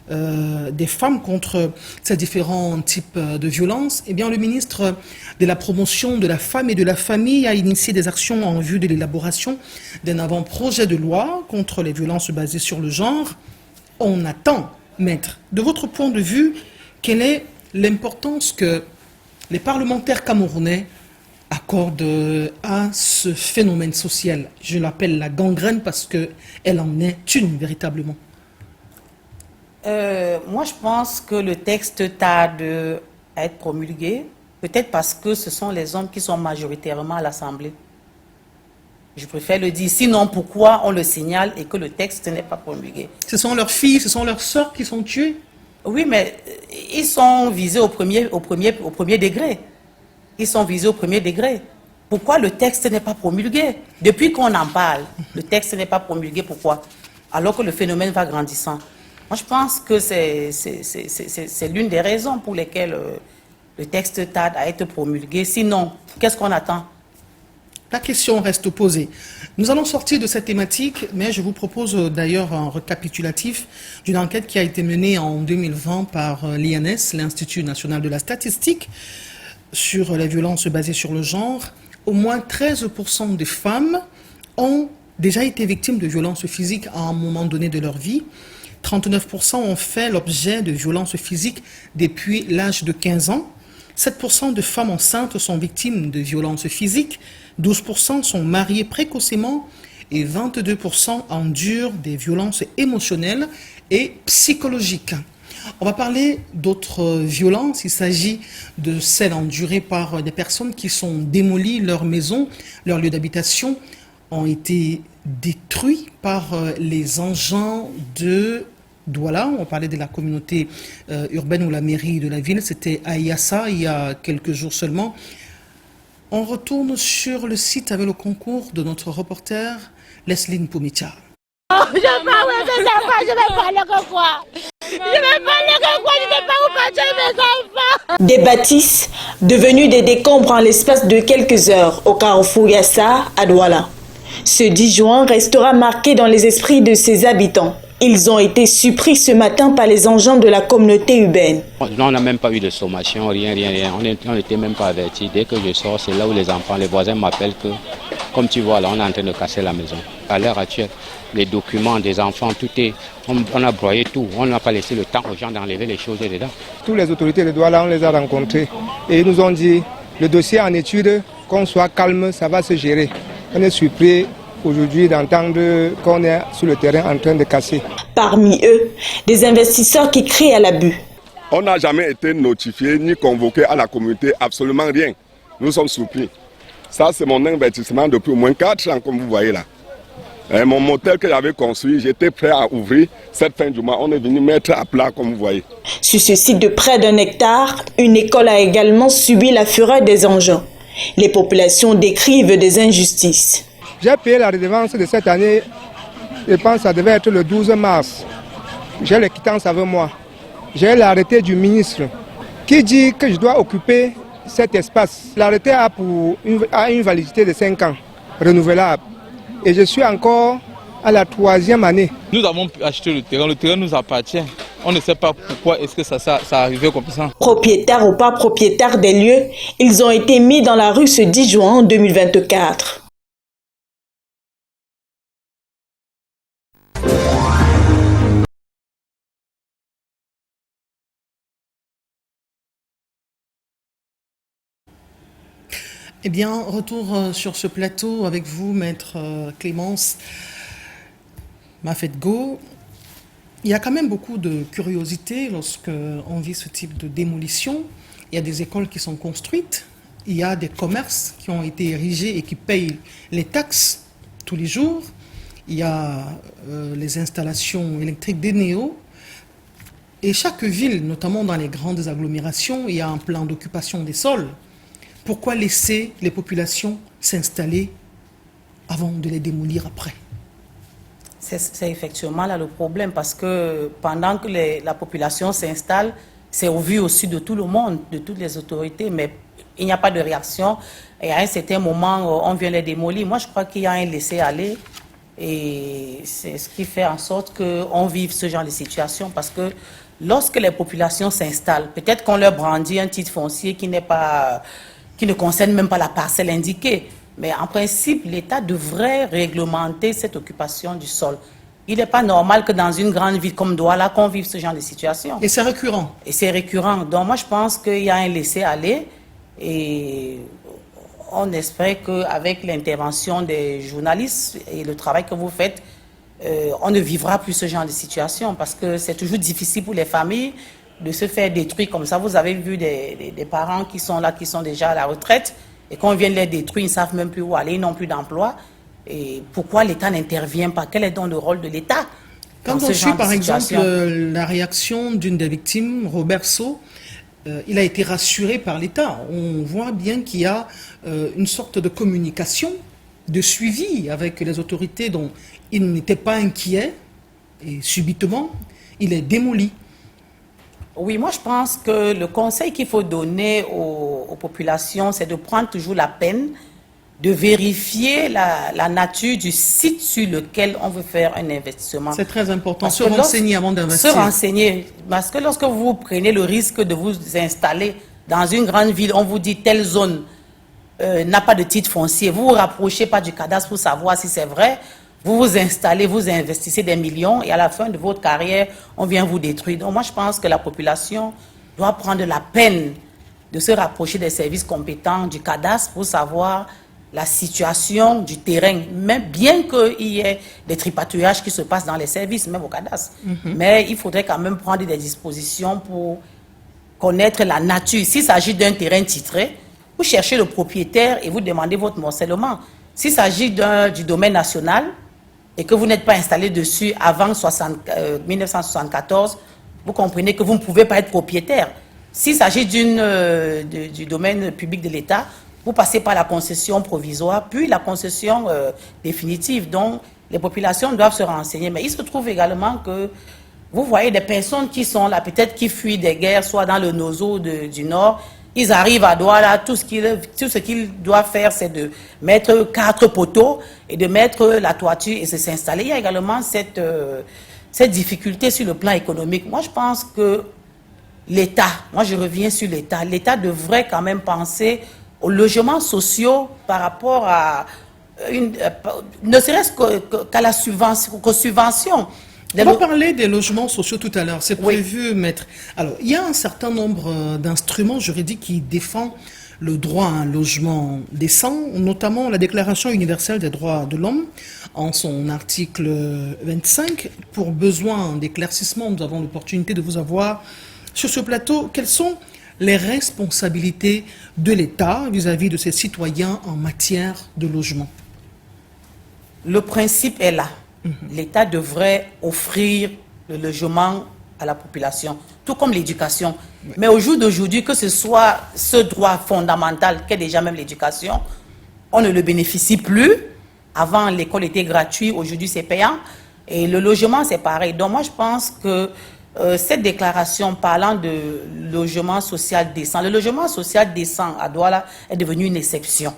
Speaker 1: des femmes contre ces différents types de violences. Eh bien, le ministre de la promotion de la femme et de la famille a initié des actions en vue de l'élaboration d'un avant-projet de loi contre les violences basées sur le genre. On attend, maître, de votre point de vue, quelle est l'importance que les parlementaires camerounais accordent à ce phénomène social? Je l'appelle la gangrène parce qu'elle en est une véritablement.
Speaker 2: Moi, je pense que le texte tarde à être promulgué, peut-être parce que ce sont les hommes qui sont majoritairement à l'Assemblée. Je préfère le dire. Sinon, pourquoi on le signale et que le texte n'est pas promulgué?
Speaker 1: Ce sont leurs filles, ce sont leurs sœurs qui sont tuées?
Speaker 2: Oui, mais ils sont visés au premier degré. Ils sont visés au premier degré. Pourquoi le texte n'est pas promulgué? Depuis qu'on en parle, le texte n'est pas promulgué. Pourquoi? Alors que le phénomène va grandissant. Moi, je pense que c'est l'une des raisons pour lesquelles le texte tarde à être promulgué. Sinon, qu'est-ce qu'on attend?
Speaker 1: La question reste posée. Nous allons sortir de cette thématique, mais je vous propose d'ailleurs un récapitulatif d'une enquête qui a été menée en 2020 par l'INS, l'Institut national de la statistique, sur les violences basées sur le genre. Au moins 13% des femmes ont déjà été victimes de violences physiques à un moment donné de leur vie. 39% ont fait l'objet de violences physiques depuis l'âge de 15 ans. 7% de femmes enceintes sont victimes de violences physiques. 12% sont mariées précocement et 22% endurent des violences émotionnelles et psychologiques. On va parler d'autres violences. Il s'agit de celles endurées par des personnes qui sont démolies, leurs maisons, leurs lieux d'habitation ont été détruits par les engins de Douala. On parlait de la communauté urbaine ou la mairie de la ville. C'était à Yassa il y a quelques jours seulement. On retourne sur le site avec le concours de notre reporter Lesline Poumitia.
Speaker 10: Oh, je vais parler que quoi? Je vais parler que quoi? Je ne sais pas où partir mes enfants.
Speaker 11: Des bâtisses devenues des décombres en l'espace de quelques heures au carrefour Yassa à Douala. Ce 10 juin restera marqué dans les esprits de ses habitants. Ils ont été surpris ce matin par les engins de la communauté urbaine.
Speaker 12: Non, on n'a même pas eu de sommation, rien. On n'était même pas avertis. Dès que je sors, c'est là où les enfants, les voisins m'appellent que, comme tu vois là, on est en train de casser la maison. À l'heure actuelle, les documents des enfants, tout est, on a broyé tout. On n'a pas laissé le temps aux gens d'enlever les choses dedans.
Speaker 13: Toutes les autorités de Douala, on les a rencontrées et ils nous ont dit, le dossier en étude, qu'on soit calme, ça va se gérer. On est surpris aujourd'hui d'entendre qu'on est sur le terrain en train de casser.
Speaker 11: Parmi eux, des investisseurs qui crient à l'abus.
Speaker 14: On n'a jamais été notifié ni convoqué à la communauté, absolument rien. Nous sommes surpris. Ça, c'est mon investissement depuis au moins 4 ans, comme vous voyez là. Et mon motel que j'avais construit, j'étais prêt à ouvrir. Cette fin du mois, on est venu mettre à plat, comme vous voyez.
Speaker 11: Sur ce site de près d'1 hectare, une école a également subi la fureur des engins. Les populations décrivent des injustices.
Speaker 13: J'ai payé la redevance de cette année, je pense que ça devait être le 12 mars. J'ai les quittances avec moi. J'ai l'arrêté du ministre qui dit que je dois occuper cet espace. L'arrêté a une validité de 5 ans, renouvelable. Et je suis encore à la 3e année.
Speaker 15: Nous avons acheté le terrain nous appartient. On ne sait pas pourquoi est-ce que ça arrivé comme ça.
Speaker 11: Propriétaires ou pas propriétaires des lieux, ils ont été mis dans la rue ce 10 juin 2024.
Speaker 1: Eh bien, retour sur ce plateau avec vous, maître Clémence Mafetgo. Il y a quand même beaucoup de curiosité lorsqu'on vit ce type de démolition. Il y a des écoles qui sont construites, il y a des commerces qui ont été érigés et qui payent les taxes tous les jours. Il y a les installations électriques d'Eneo Et chaque ville, notamment dans les grandes agglomérations, il y a un plan d'occupation des sols. Pourquoi laisser les populations s'installer avant de les démolir après?
Speaker 2: C'est effectivement là le problème, parce que pendant que la population s'installe, c'est au vu aussi de tout le monde, de toutes les autorités, mais il n'y a pas de réaction. Et à un certain moment, on vient les démolir. Moi, je crois qu'il y a un laisser-aller, et c'est ce qui fait en sorte qu'on vive ce genre de situation, parce que lorsque les populations s'installent, peut-être qu'on leur brandit un titre foncier qui ne concerne même pas la parcelle indiquée. Mais en principe, l'État devrait réglementer cette occupation du sol. Il n'est pas normal que dans une grande ville comme Douala, qu'on vive ce genre de situation.
Speaker 1: Et c'est récurrent.
Speaker 2: Et c'est récurrent. Donc moi, je pense qu'il y a un laisser-aller, et on espère qu'avec l'intervention des journalistes et le travail que vous faites, on ne vivra plus ce genre de situation, parce que c'est toujours difficile pour les familles de se faire détruire comme ça. Vous avez vu des parents qui sont là, qui sont déjà à la retraite, et quand on vient de les détruire, ils ne savent même plus où aller, ils n'ont plus d'emploi. Et pourquoi l'État n'intervient pas? Quel est donc le rôle de l'État?
Speaker 1: Quand on suit par exemple la réaction d'une des victimes, Robert So, il a été rassuré par l'État. On voit bien qu'il y a une sorte de communication, de suivi avec les autorités dont il n'était pas inquiet, et subitement, il est démoli.
Speaker 2: Oui, moi je pense que le conseil qu'il faut donner aux populations, c'est de prendre toujours la peine de vérifier la nature du site sur lequel on veut faire un investissement.
Speaker 1: C'est très important, se renseigner avant d'investir.
Speaker 2: Se renseigner, parce que lorsque vous prenez le risque de vous installer dans une grande ville, on vous dit telle zone n'a pas de titre foncier, vous ne vous rapprochez pas du cadastre pour savoir si c'est vrai, vous vous installez, vous investissez des millions, et à la fin de votre carrière, on vient vous détruire. Donc moi je pense que la population doit prendre la peine de se rapprocher des services compétents du cadastre pour savoir la situation du terrain, même bien qu'il y ait des tripatouillages qui se passent dans les services, même au cadastre. Mais il faudrait quand même prendre des dispositions pour connaître la nature. S'il s'agit d'un terrain titré, vous cherchez le propriétaire et vous demandez votre morcellement. S'il s'agit du domaine national et que vous n'êtes pas installé dessus avant 1974, vous comprenez que vous ne pouvez pas être propriétaire. S'il s'agit du domaine public de l'État, vous passez par la concession provisoire, puis la concession définitive. Donc, les populations doivent se renseigner. Mais il se trouve également que vous voyez des personnes qui sont là, peut-être qui fuient des guerres, soit dans le Nozo du Nord. Ils arrivent à Douala, tout ce qu'ils doivent faire, c'est de mettre 4 poteaux et de mettre la toiture et de s'installer. Il y a également cette difficulté sur le plan économique. Moi, je pense que l'État, moi je reviens sur l'État devrait quand même penser aux logements sociaux par rapport à ne serait-ce qu'à la subvention.
Speaker 1: On va parler des logements sociaux tout à l'heure, c'est prévu, maître. Alors, il y a un certain nombre d'instruments juridiques qui défendent le droit à un logement décent, notamment la Déclaration universelle des droits de l'homme, en son article 25. Pour besoin d'éclaircissement, nous avons l'opportunité de vous avoir sur ce plateau. Quelles sont les responsabilités de l'État vis-à-vis de ses citoyens en matière de logement?
Speaker 2: Le principe est là. L'État devrait offrir le logement à la population, tout comme l'éducation. Mais au jour d'aujourd'hui, que ce soit ce droit fondamental qu'est déjà même l'éducation, on ne le bénéficie plus. Avant, l'école était gratuite, aujourd'hui c'est payant. Et le logement, c'est pareil. Donc moi, je pense que cette déclaration parlant de logement social décent, le logement social décent à Douala est devenu une exception.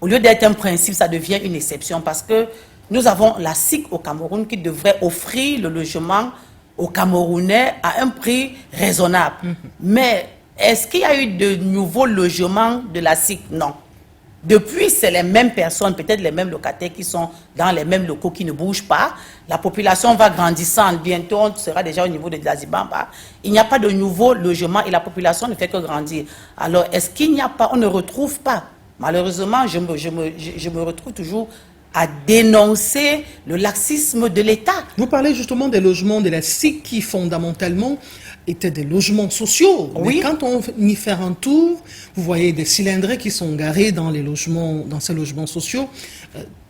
Speaker 2: Au lieu d'être un principe, ça devient une exception parce que nous avons la SIC au Cameroun qui devrait offrir le logement aux Camerounais à un prix raisonnable. Mais est-ce qu'il y a eu de nouveaux logements de la SIC? Non. Depuis, c'est les mêmes personnes, peut-être les mêmes locataires qui sont dans les mêmes locaux qui ne bougent pas. La population va grandissant. Bientôt, on sera déjà au niveau de Dazibamba. Il n'y a pas de nouveaux logements et la population ne fait que grandir. Alors, est-ce qu'il n'y a pas, on ne retrouve pas? Malheureusement, je me retrouve toujours à dénoncer le laxisme de l'État.
Speaker 1: Vous parlez justement des logements de la SIC qui, fondamentalement, étaient des logements sociaux. Oui. Mais quand on y fait un tour, vous voyez des cylindrés qui sont garés dans ces logements sociaux.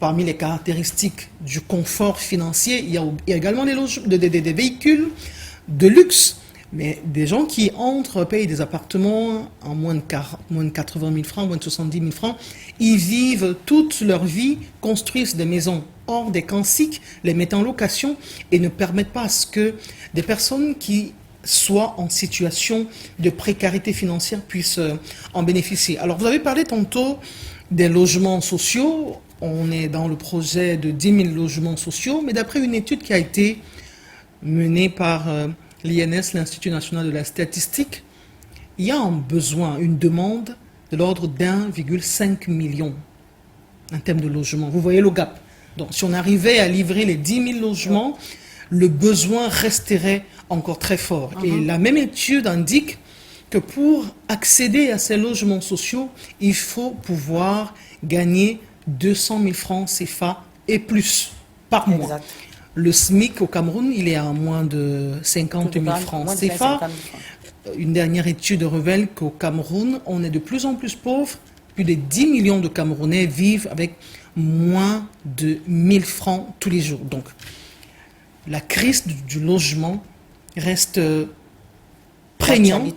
Speaker 1: Parmi les caractéristiques du confort financier, il y a également des véhicules de luxe. Mais des gens qui entrent, payent des appartements en moins de 80 000 francs, moins de 70 000 francs, ils vivent toute leur vie, construisent des maisons hors des canciques, les mettent en location et ne permettent pas à ce que des personnes qui soient en situation de précarité financière puissent en bénéficier. Alors vous avez parlé tantôt des logements sociaux, on est dans le projet de 10 000 logements sociaux, mais d'après une étude qui a été menée par l'INS, l'Institut national de la statistique, il y a un besoin, une demande de l'ordre d'1,5 million en termes de logements. Vous voyez le gap. Donc si on arrivait à livrer les 10 000 logements, le besoin resterait encore très fort. Et la même étude indique que pour accéder à ces logements sociaux, il faut pouvoir gagner 200 000 francs CFA et plus par mois.
Speaker 2: Exact.
Speaker 1: Le SMIC au Cameroun, il est à moins de 50 000 francs CFA. Une dernière étude révèle qu'au Cameroun, on est de plus en plus pauvre. Plus de 10 millions de Camerounais vivent avec moins de 1000 francs tous les jours. Donc, la crise du logement reste prégnante,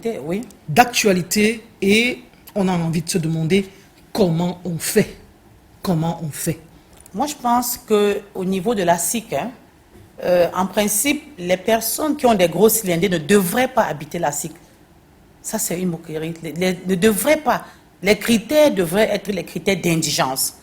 Speaker 1: d'actualité, et on a envie de se demander comment on fait. Comment on fait?
Speaker 2: Moi, je pense qu'au niveau de la SIC, en principe, les personnes qui ont des gros cylindrés ne devraient pas habiter la SIC. Ça, c'est une moquerie. Ne devraient pas. Les critères devraient être les critères d'indigence.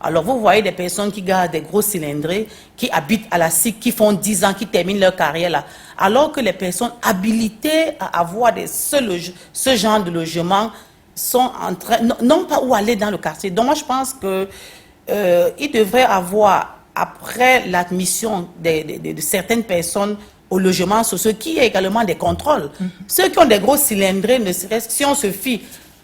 Speaker 2: Alors, vous voyez des personnes qui gardent des gros cylindrés, qui habitent à la SIC, qui font 10 ans, qui terminent leur carrière là. Alors que les personnes habilitées à avoir ce genre de logement sont en train, non pas où aller dans le quartier. Donc, moi, je pense qu'il devrait avoir, après l'admission de certaines personnes au logement social, qui est également des contrôles. Ceux qui ont des gros cylindrés, ne serait-ce que si on se fie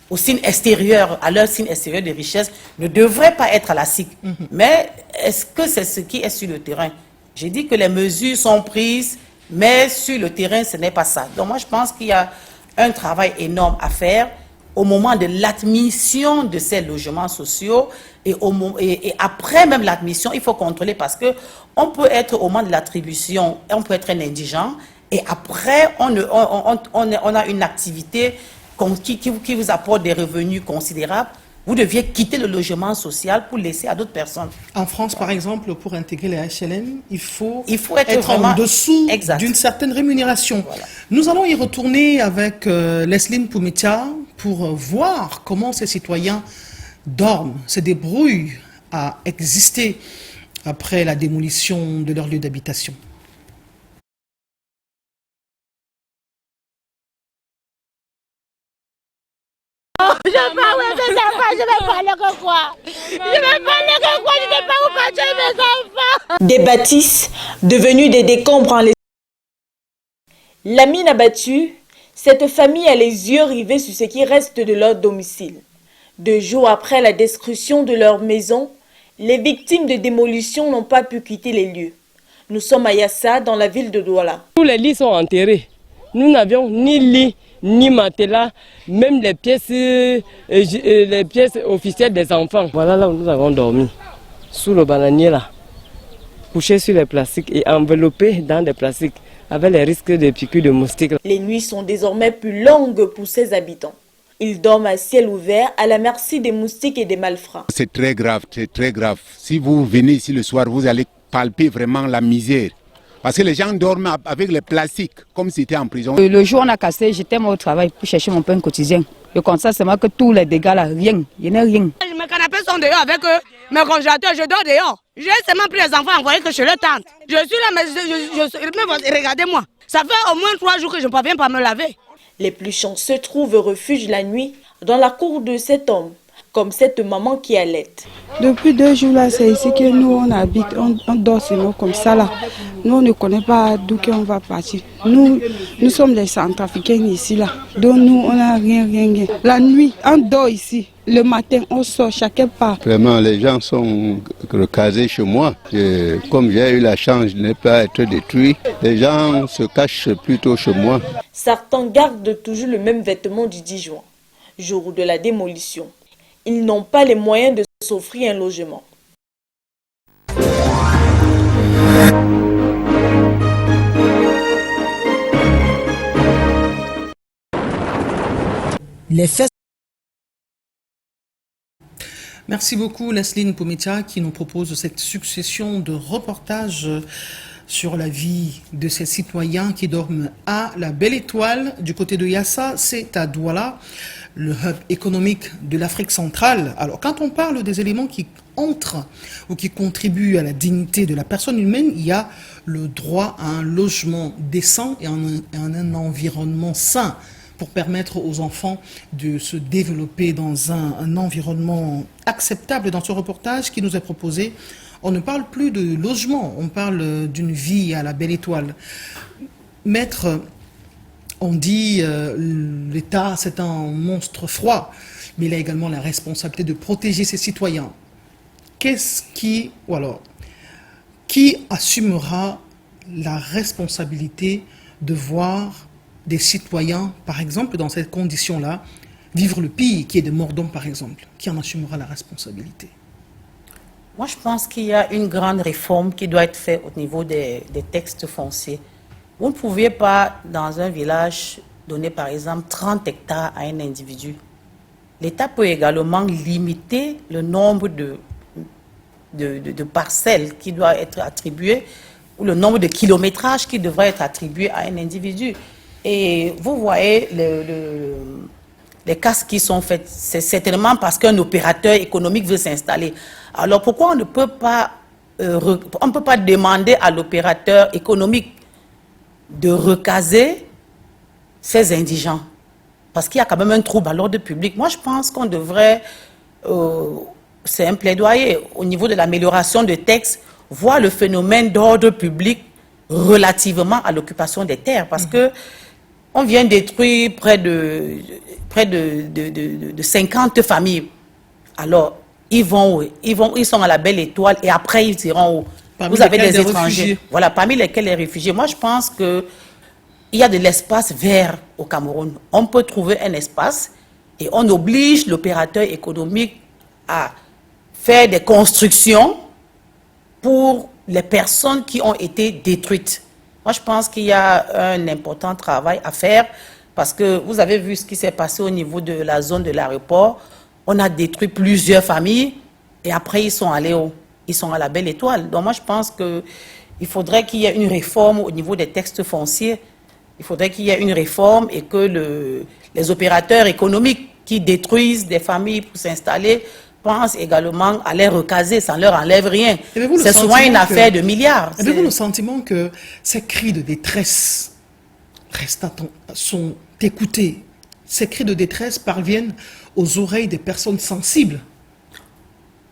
Speaker 2: au signe extérieur, à leur signe extérieur de richesse, ne devraient pas être à la SIC. Mais est-ce que c'est ce qui est sur le terrain? J'ai dit que les mesures sont prises, mais sur le terrain, ce n'est pas ça. Donc moi, je pense qu'il y a un travail énorme à faire au moment de l'admission de ces logements sociaux, et après même l'admission, il faut contrôler, parce que on peut être au moment de l'attribution, on peut être un indigent, et après, on a une activité qui vous apporte des revenus considérables. Vous deviez quitter le logement social pour laisser à d'autres personnes.
Speaker 1: En France, par exemple, pour intégrer les HLM, il faut
Speaker 2: être
Speaker 1: vraiment en dessous d'une certaine rémunération. Voilà. Nous allons y retourner avec Lesline Poumetia pour voir comment ces citoyens dorment, se débrouillent à exister après la démolition de leur lieu d'habitation.
Speaker 10: Je vais parler que quoi? Je vais parler que quoi? Je ne sais pas où partir mes enfants.
Speaker 11: Des bâtisses devenues des décombres en l'espace. La mine abattue, cette famille a les yeux rivés sur ce qui reste de leur domicile. 2 jours après la destruction de leur maison, les victimes de démolition n'ont pas pu quitter les lieux. Nous sommes à Yassa, dans la ville de Douala.
Speaker 16: Tous les lits sont enterrés. Nous n'avions ni lit, ni matelas, même les pièces officielles des enfants. Voilà là où nous avons dormi, sous le bananier là, couchés sur les plastiques et enveloppés dans des plastiques, avec les risques de piqûres de moustiques.
Speaker 11: Les nuits sont désormais plus longues pour ces habitants. Ils dorment à ciel ouvert, à la merci des moustiques et des malfrats.
Speaker 17: C'est très grave, c'est très grave. Si vous venez ici le soir, vous allez palper vraiment la misère. Parce que les gens dorment avec les plastiques, comme si c'était en prison.
Speaker 18: Le jour où on a cassé, j'étais au travail pour chercher mon pain quotidien. Je constate seulement que tous les dégâts là, rien, il n'y a rien.
Speaker 19: Mes canapés sont dehors avec eux, mes congélateurs, je dors dehors. J'ai seulement pris les enfants envoyés que chez leur tante. Je suis là, mais regardez-moi. Ça fait au moins 3 jours que je ne parviens pas à me laver.
Speaker 11: Les plus chanceux trouvent refuge la nuit dans la cour de cet homme, comme cette maman qui allait.
Speaker 20: Depuis 2 jours là, c'est ici que nous on habite, on dort sur nous comme ça là. Nous on ne connaît pas d'où on va partir. Nous sommes les centrafricains ici là, donc nous on n'a rien. La nuit, on dort ici. Le matin, on sort, chacun part.
Speaker 21: Vraiment, les gens sont recasés chez moi. Comme j'ai eu la chance de ne pas être détruit, les gens se cachent plutôt chez moi.
Speaker 11: Certains gardent toujours le même vêtement du 10 juin, jour de la démolition. Ils n'ont pas les moyens de s'offrir un logement.
Speaker 5: Les faits.
Speaker 1: Merci beaucoup Lesline Pometia qui nous propose cette succession de reportages sur la vie de ces citoyens qui dorment à la Belle Étoile. Du côté de Yassa, c'est à Douala, le hub économique de l'Afrique centrale. Alors quand on parle des éléments qui entrent ou qui contribuent à la dignité de la personne humaine, il y a le droit à un logement décent et à un environnement sain pour permettre aux enfants de se développer dans un environnement acceptable. Dans ce reportage qui nous est proposé, on ne parle plus de logement, on parle d'une vie à la Belle Étoile. Maître, on dit l'État c'est un monstre froid, mais il a également la responsabilité de protéger ses citoyens. Qui assumera la responsabilité de voir des citoyens, par exemple, dans ces conditions-là, vivre le pire, qui est des morts d'hommes, par exemple? Qui en assumera la responsabilité?
Speaker 2: Moi, je pense qu'il y a une grande réforme qui doit être faite au niveau des textes fonciers. Vous ne pouviez pas, dans un village, donner, par exemple, 30 hectares à un individu. L'État peut également limiter le nombre de parcelles qui doivent être attribuées ou le nombre de kilométrages qui devraient être attribués à un individu. Et vous voyez les casses qui sont faites, c'est certainement parce qu'un opérateur économique veut s'installer. Alors pourquoi on ne peut pas, demander à l'opérateur économique de recaser ces indigents? Parce qu'il y a quand même un trouble à l'ordre public. Moi, je pense qu'on devrait, c'est un plaidoyer au niveau de l'amélioration des textes, voir le phénomène d'ordre public relativement à l'occupation des terres. Parce que on vient détruire près de 50 familles. Alors, ils vont où? Ils sont à la Belle Étoile et après ils iront où? Vous avez des étrangers. Réfugiés. Voilà, parmi lesquels les réfugiés. Moi, je pense qu'il y a de l'espace vert au Cameroun. On peut trouver un espace et on oblige l'opérateur économique à faire des constructions pour les personnes qui ont été détruites. Moi, je pense qu'il y a un important travail à faire parce que vous avez vu ce qui s'est passé au niveau de la zone de l'aéroport. On a détruit plusieurs familles et après, ils sont allés où? Ils sont à la Belle Étoile. Donc, moi, je pense qu'il faudrait qu'il y ait une réforme au niveau des textes fonciers. Il faudrait qu'il y ait une réforme et que les opérateurs économiques qui détruisent des familles pour s'installer pensent également à les recaser, ça ne leur enlève rien. C'est souvent une affaire de milliards.
Speaker 1: Avez-vous le sentiment que ces cris de détresse sont écoutés? Ces cris de détresse parviennent aux oreilles des personnes sensibles?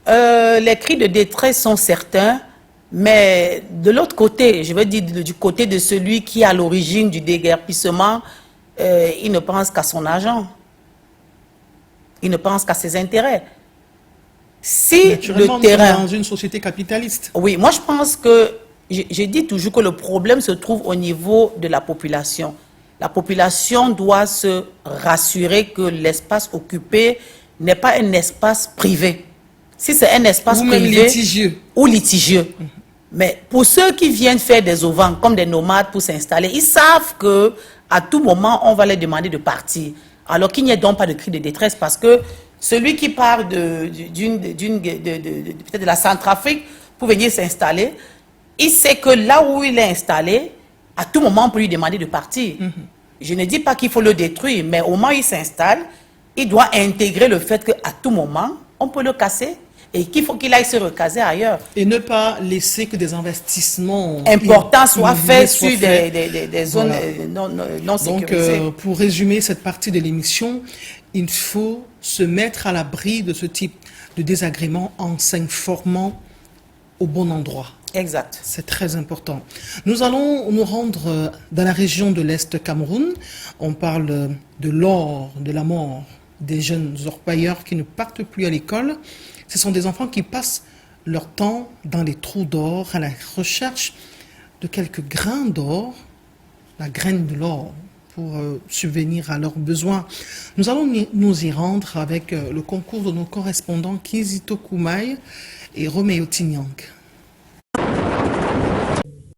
Speaker 2: Les cris de détresse sont certains, mais de l'autre côté, je veux dire du côté de celui qui est à l'origine du déguerpissement, il ne pense qu'à son argent. Il ne pense qu'à ses intérêts. Si le terrain...
Speaker 1: dans une société capitaliste.
Speaker 2: Oui, moi je pense que, je dis toujours que le problème se trouve au niveau de la population. La population doit se rassurer que l'espace occupé n'est pas un espace privé. Si c'est un espace privé ou litigieux. Mais pour ceux qui viennent faire des auvents comme des nomades pour s'installer, ils savent qu'à tout moment, on va les demander de partir. Alors qu'il n'y ait donc pas de cri de détresse parce que celui qui part peut-être de la Centrafrique pour venir s'installer, il sait que là où il est installé, à tout moment, on peut lui demander de partir. Je ne dis pas qu'il faut le détruire, mais au moment où il s'installe, il doit intégrer le fait qu'à tout moment, on peut le casser et qu'il faut qu'il aille se recaser ailleurs.
Speaker 1: Et ne pas laisser que des investissements
Speaker 2: importants soient faits sur des zones non sécurisées.
Speaker 1: Donc, pour résumer cette partie de l'émission, il faut se mettre à l'abri de ce type de désagrément en s'informant au bon endroit.
Speaker 2: Exact.
Speaker 1: C'est très important. Nous allons nous rendre dans la région de l'Est Cameroun. On parle de l'or, de la mort des jeunes orpailleurs qui ne partent plus à l'école. Ce sont des enfants qui passent leur temps dans les trous d'or à la recherche de quelques grains d'or, la graine de l'or, pour subvenir à leurs besoins. Nous allons nous y rendre avec le concours de nos correspondants Kizito Koumaï et Roméo Tignang.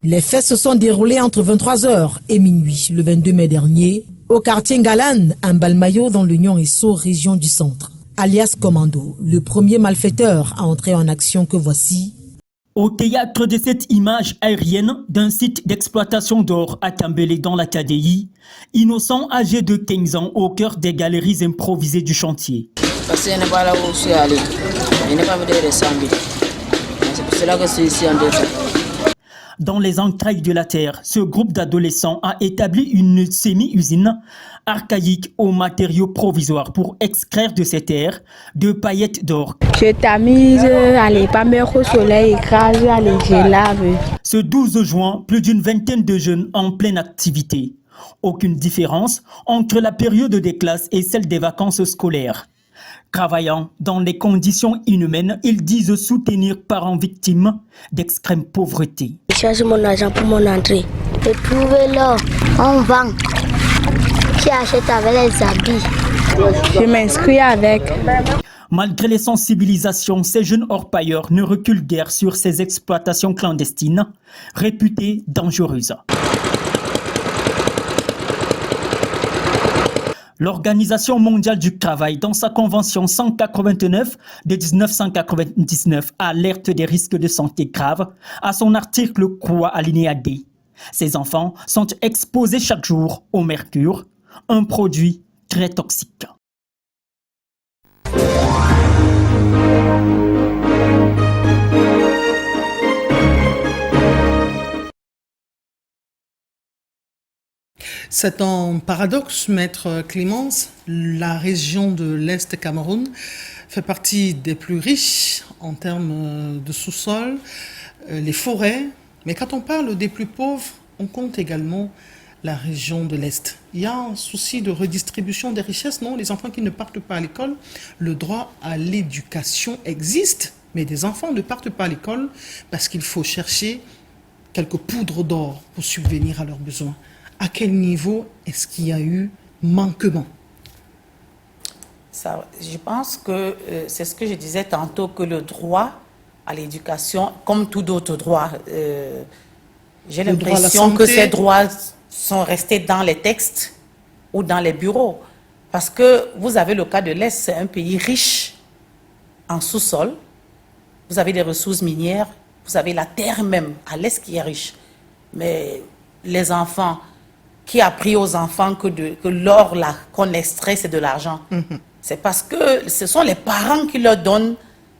Speaker 5: Les faits se sont déroulés entre 23h et minuit le 22 mai dernier au quartier Ngalan, à Mbalmayo, dans l'Union Esso, région du centre. Alias Commando, le premier malfaiteur à entrer en action que voici.
Speaker 22: Au théâtre de cette image aérienne d'un site d'exploitation d'or à Tambélé dans la KDI, innocent âgé de 15 ans au cœur des galeries improvisées du chantier.
Speaker 23: Parce que je n'ai pas là où je suis allé. Je n'ai pas me de ressemble. C'est pour cela que je suis ici en détail.
Speaker 22: Dans les entrailles de la terre, ce groupe d'adolescents a établi une semi-usine archaïque aux matériaux provisoires pour extraire de ces terres de paillettes d'or.
Speaker 20: Je t'amise, allez, pas mettre au soleil, écrase, allez, je lave.
Speaker 22: Ce 12 juin, plus d'une vingtaine de jeunes en pleine activité. Aucune différence entre la période des classes et celle des vacances scolaires. Travaillant dans des conditions inhumaines, ils disent soutenir parents victimes d'extrême pauvreté.
Speaker 10: Je cherche mon argent pour mon entrée. Et trouvez-le, on vend. Qui achète avec les habits.
Speaker 20: Je m'inscris avec.
Speaker 22: Malgré les sensibilisations, ces jeunes orpailleurs ne reculent guère sur ces exploitations clandestines, réputées dangereuses. L'Organisation mondiale du travail, dans sa convention 189 de 1999, alerte des risques de santé graves à son article 3 alinéa D. Ces enfants sont exposés chaque jour au mercure, un produit très toxique.
Speaker 1: C'est un paradoxe, Maître Clémence. La région de l'Est Cameroun fait partie des plus riches en termes de sous-sol, les forêts. Mais quand on parle des plus pauvres, on compte également la région de l'Est. Il y a un souci de redistribution des richesses, non? Les enfants qui ne partent pas à l'école, le droit à l'éducation existe, mais des enfants ne partent pas à l'école parce qu'il faut chercher quelques poudres d'or pour subvenir à leurs besoins. À quel niveau est-ce qu'il y a eu manquement?
Speaker 2: Je pense que c'est ce que je disais tantôt, que le droit à l'éducation, comme tout d'autres droits, j'ai l'impression que ces droits sont restés dans les textes ou dans les bureaux. Parce que vous avez le cas de l'Est, c'est un pays riche en sous-sol, vous avez des ressources minières, vous avez la terre même à l'Est qui est riche. Mais les enfants, qui a appris aux enfants que l'or qu'on extrait, c'est de l'argent. C'est parce que ce sont les parents qui leur donnent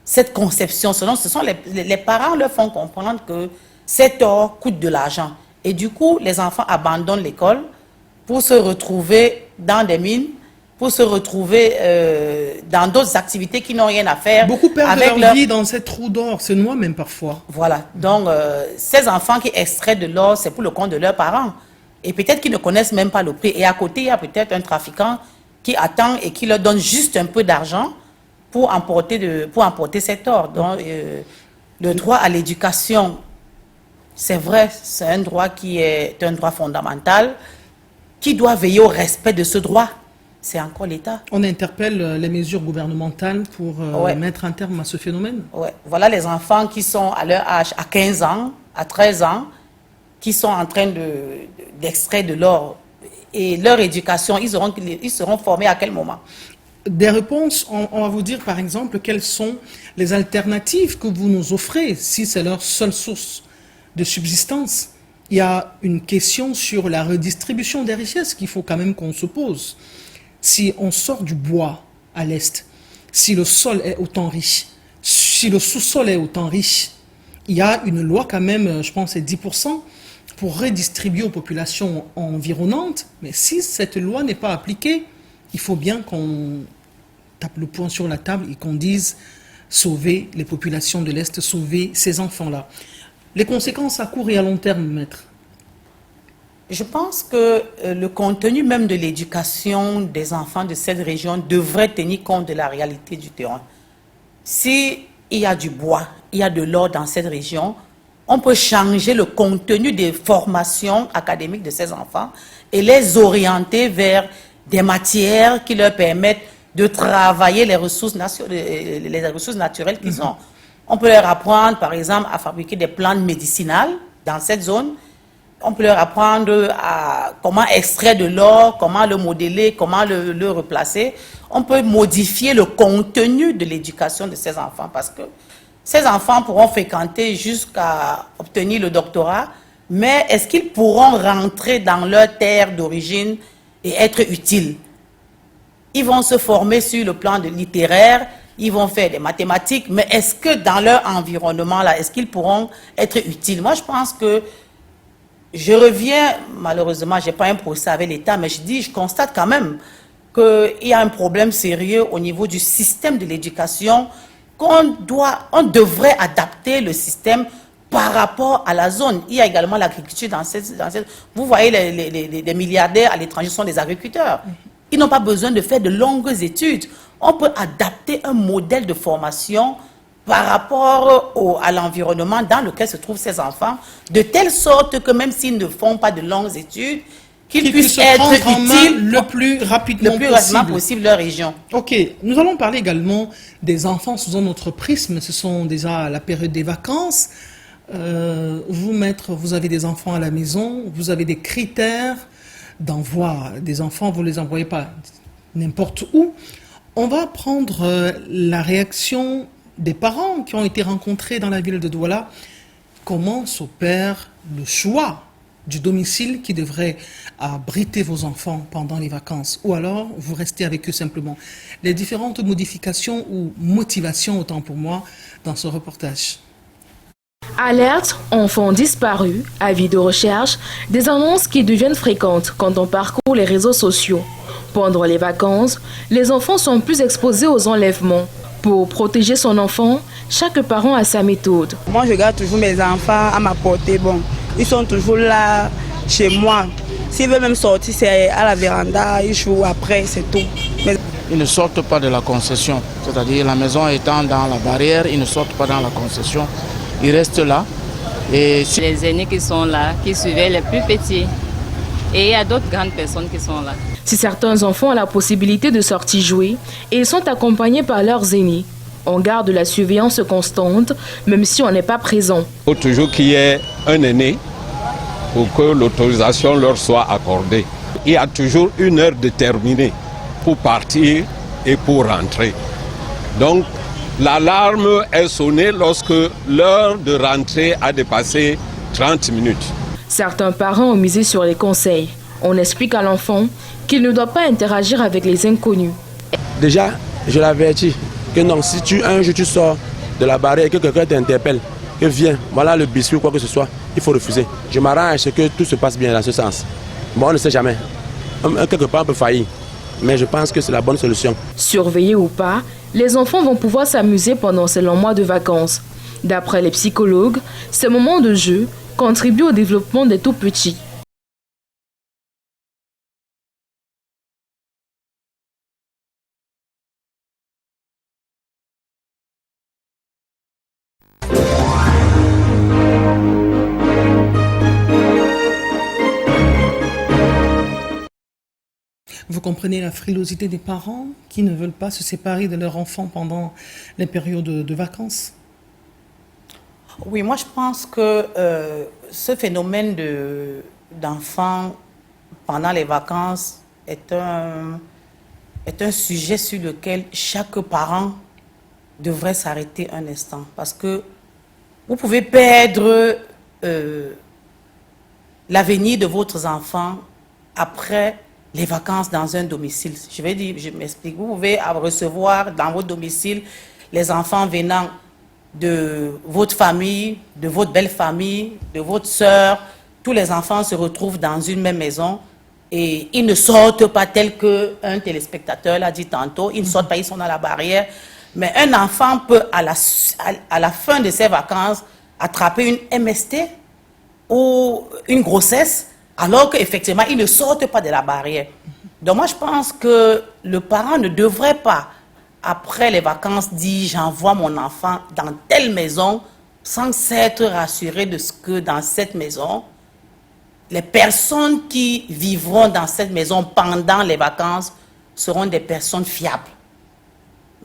Speaker 2: cette conception. Ce sont les parents leur font comprendre que cet or coûte de l'argent. Et du coup, les enfants abandonnent l'école pour se retrouver dans des mines, pour se retrouver dans d'autres activités qui n'ont rien à faire.
Speaker 1: Beaucoup perdent leur vie dans ces trous d'or, se noient même parfois.
Speaker 2: Voilà. Donc, ces enfants qui extraient de l'or, c'est pour le compte de leurs parents. Et peut-être qu'ils ne connaissent même pas le prix. Et à côté, il y a peut-être un trafiquant qui attend et qui leur donne juste un peu d'argent pour emporter cet or. Donc, le droit à l'éducation, c'est vrai, c'est un droit qui est un droit fondamental. Qui doit veiller au respect de ce droit? C'est encore l'État.
Speaker 1: On interpelle les mesures gouvernementales pour mettre un terme à ce phénomène.
Speaker 2: Ouais. Voilà les enfants qui sont à leur âge, à 15 ans, à 13 ans, qui sont en train d'extraire de l'or. Et leur éducation, ils seront formés à quel moment?
Speaker 1: Des réponses, on va vous dire par exemple quelles sont les alternatives que vous nous offrez si c'est leur seule source de subsistance. Il y a une question sur la redistribution des richesses qu'il faut quand même qu'on se pose. Si on sort du bois à l'Est, si le sol est autant riche, si le sous-sol est autant riche, il y a une loi quand même, je pense c'est 10%, pour redistribuer aux populations environnantes. Mais si cette loi n'est pas appliquée, il faut bien qu'on tape le poing sur la table et qu'on dise sauver les populations de l'Est, sauver ces enfants-là. Les conséquences à court et à long terme, maître?
Speaker 2: Je pense que le contenu même de l'éducation des enfants de cette région devrait tenir compte de la réalité du terrain. S'il y a du bois, il y a de l'or dans cette région, on peut changer le contenu des formations académiques de ces enfants et les orienter vers des matières qui leur permettent de travailler les ressources naturelles qu'ils ont. On peut leur apprendre, par exemple, à fabriquer des plantes médicinales dans cette zone. On peut leur apprendre comment extraire de l'or, comment le modeler, comment le replacer. On peut modifier le contenu de l'éducation de ces enfants parce que ces enfants pourront fréquenter jusqu'à obtenir le doctorat, mais est-ce qu'ils pourront rentrer dans leur terre d'origine et être utiles? Ils vont se former sur le plan littéraire, ils vont faire des mathématiques, mais est-ce que dans leur environnement, là, est-ce qu'ils pourront être utiles? Moi, je pense que je reviens, malheureusement, je n'ai pas un procès avec l'État, mais je constate quand même qu'il y a un problème sérieux au niveau du système de l'éducation, on devrait adapter le système par rapport à la zone. Il y a également l'agriculture dans cette... Vous voyez, les milliardaires à l'étranger sont des agriculteurs. Ils n'ont pas besoin de faire de longues études. On peut adapter un modèle de formation par rapport à l'environnement dans lequel se trouvent ces enfants, de telle sorte que même s'ils ne font pas de longues études, qu'ils puissent être utiles
Speaker 1: le plus rapidement
Speaker 2: possible leur région.
Speaker 1: Ok, nous allons parler également des enfants sous un autre prisme. Ce sont déjà la période des vacances. Vous, maître, vous avez des enfants à la maison, vous avez des critères d'envoi des enfants, vous ne les envoyez pas n'importe où. On va prendre la réaction des parents qui ont été rencontrés dans la ville de Douala. Comment s'opère le choix du domicile qui devrait abriter vos enfants pendant les vacances? Ou alors, vous restez avec eux simplement? Les différentes modifications ou motivations, autant pour moi, dans ce reportage.
Speaker 7: Alerte, enfants disparus, avis de recherche, des annonces qui deviennent fréquentes quand on parcourt les réseaux sociaux. Pendant les vacances, les enfants sont plus exposés aux enlèvements. Pour protéger son enfant, chaque parent a sa méthode.
Speaker 20: Moi, je garde toujours mes enfants à ma portée. Bon, ils sont toujours là, chez moi. S'ils veulent même sortir, c'est à la véranda, ils jouent après, c'est tout. Mais...
Speaker 3: Ils ne sortent pas de la concession. C'est-à-dire, la maison étant dans la barrière, ils ne sortent pas dans la concession. Ils restent là. Et
Speaker 4: les aînés qui sont là, qui suivaient les plus petits. Et il y a d'autres grandes personnes qui sont là.
Speaker 7: Si certains enfants ont la possibilité de sortir jouer, et ils sont accompagnés par leurs aînés, on garde la surveillance constante, même si on n'est pas présent.
Speaker 6: Il faut toujours qu'il y ait un aîné pour que l'autorisation leur soit accordée. Il y a toujours une heure déterminée pour partir et pour rentrer. Donc, l'alarme est sonnée lorsque l'heure de rentrée a dépassé 30 minutes.
Speaker 7: Certains parents ont misé sur les conseils. On explique à l'enfant qu'il ne doit pas interagir avec les inconnus.
Speaker 24: Déjà, je l'avertis que non, si un jour tu sors de la barrière et que quelqu'un t'interpelle, que viens, voilà le biscuit ou quoi que ce soit, il faut refuser. Je m'arrange à que tout se passe bien dans ce sens. Bon, on ne sait jamais. Quelque part, on peut faillir. Mais je pense que c'est la bonne solution.
Speaker 7: Surveillés ou pas, les enfants vont pouvoir s'amuser pendant ces longs mois de vacances. D'après les psychologues, ces moments de jeu contribuent au développement des tout-petits.
Speaker 1: Vous comprenez la frilosité des parents qui ne veulent pas se séparer de leur enfant pendant les périodes de vacances?
Speaker 2: Oui, moi je pense que ce phénomène d'enfants pendant les vacances est un sujet sur lequel chaque parent devrait s'arrêter un instant. Parce que vous pouvez perdre l'avenir de votre enfant après les vacances dans un domicile. Je m'explique. Vous pouvez recevoir dans votre domicile les enfants venant de votre famille, de votre belle famille, de votre sœur. Tous les enfants se retrouvent dans une même maison et ils ne sortent pas tel qu'un téléspectateur l'a dit tantôt. Ils ne sortent pas, ils sont dans la barrière. Mais un enfant peut, à la fin de ses vacances, attraper une MST ou une grossesse, alors qu'effectivement, ils ne sortent pas de la barrière. Donc moi, je pense que le parent ne devrait pas, après les vacances, dire « j'envoie mon enfant dans telle maison » sans s'être rassuré de ce que dans cette maison, les personnes qui vivront dans cette maison pendant les vacances seront des personnes fiables.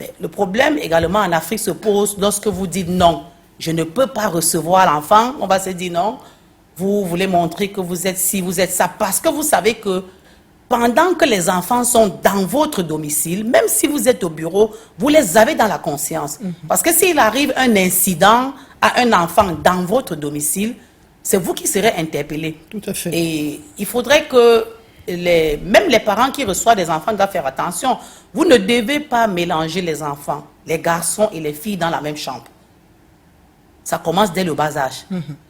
Speaker 2: Mais le problème également en Afrique se pose lorsque vous dites « non, je ne peux pas recevoir l'enfant », on va se dire « non ». vous voulez montrer que vous êtes ci, vous êtes ça, parce que vous savez que pendant que les enfants sont dans votre domicile, même si vous êtes au bureau, vous les avez dans la conscience. Parce que s'il arrive un incident à un enfant dans votre domicile, c'est vous qui serez interpellé.
Speaker 1: Tout à fait.
Speaker 2: Et il faudrait que même les parents qui reçoivent des enfants doivent faire attention. Vous ne devez pas mélanger les enfants, les garçons et les filles dans la même chambre. Ça commence dès le bas âge.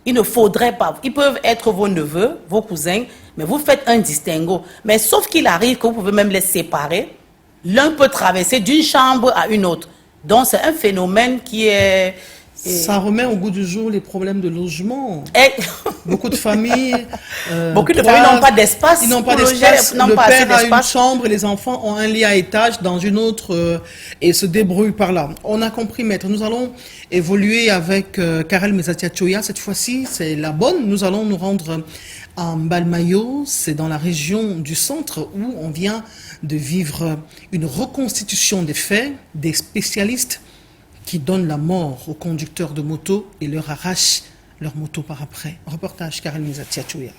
Speaker 2: Il ne faudrait pas. Ils peuvent être vos neveux, vos cousins, mais vous faites un distinguo. Mais sauf qu'il arrive que vous pouvez même les séparer. L'un peut traverser d'une chambre à une autre. Donc c'est un phénomène qui est...
Speaker 1: Ça remet au goût du jour les problèmes de logement. Beaucoup de familles...
Speaker 2: Beaucoup de familles n'ont pas d'espace.
Speaker 1: Ils n'ont pas d'espace. Le père a une chambre et les enfants ont un lit à étage dans une autre et se débrouillent par là. On a compris, maître. Nous allons évoluer avec Karel Mezatia-Choya. Cette fois-ci, c'est la bonne. Nous allons nous rendre à Mbalmayo. C'est dans la région du centre où on vient de vivre une reconstitution des faits. Des spécialistes qui donnent la mort aux conducteurs de moto et leur arrachent leur moto par après. Reportage Karel Mezatia-Choya.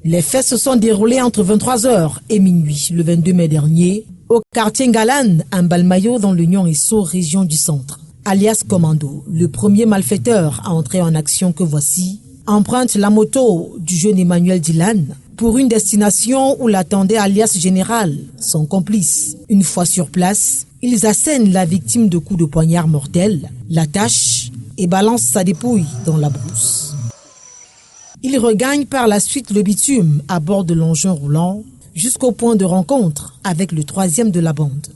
Speaker 5: Les faits se sont déroulés entre 23h et minuit le 22 mai dernier au quartier Ngalan, à Mbalmayo, dans l'Union Esso, région du centre. Alias Commando, le premier malfaiteur à entrer en action que voici, emprunte la moto du jeune Emmanuel Dylan pour une destination où l'attendait alias Général, son complice. Une fois sur place, ils assènent la victime de coups de poignard mortels, l'attachent et balancent sa dépouille dans la brousse. Ils regagnent par la suite le bitume à bord de l'engin roulant jusqu'au point de rencontre avec le troisième de la bande.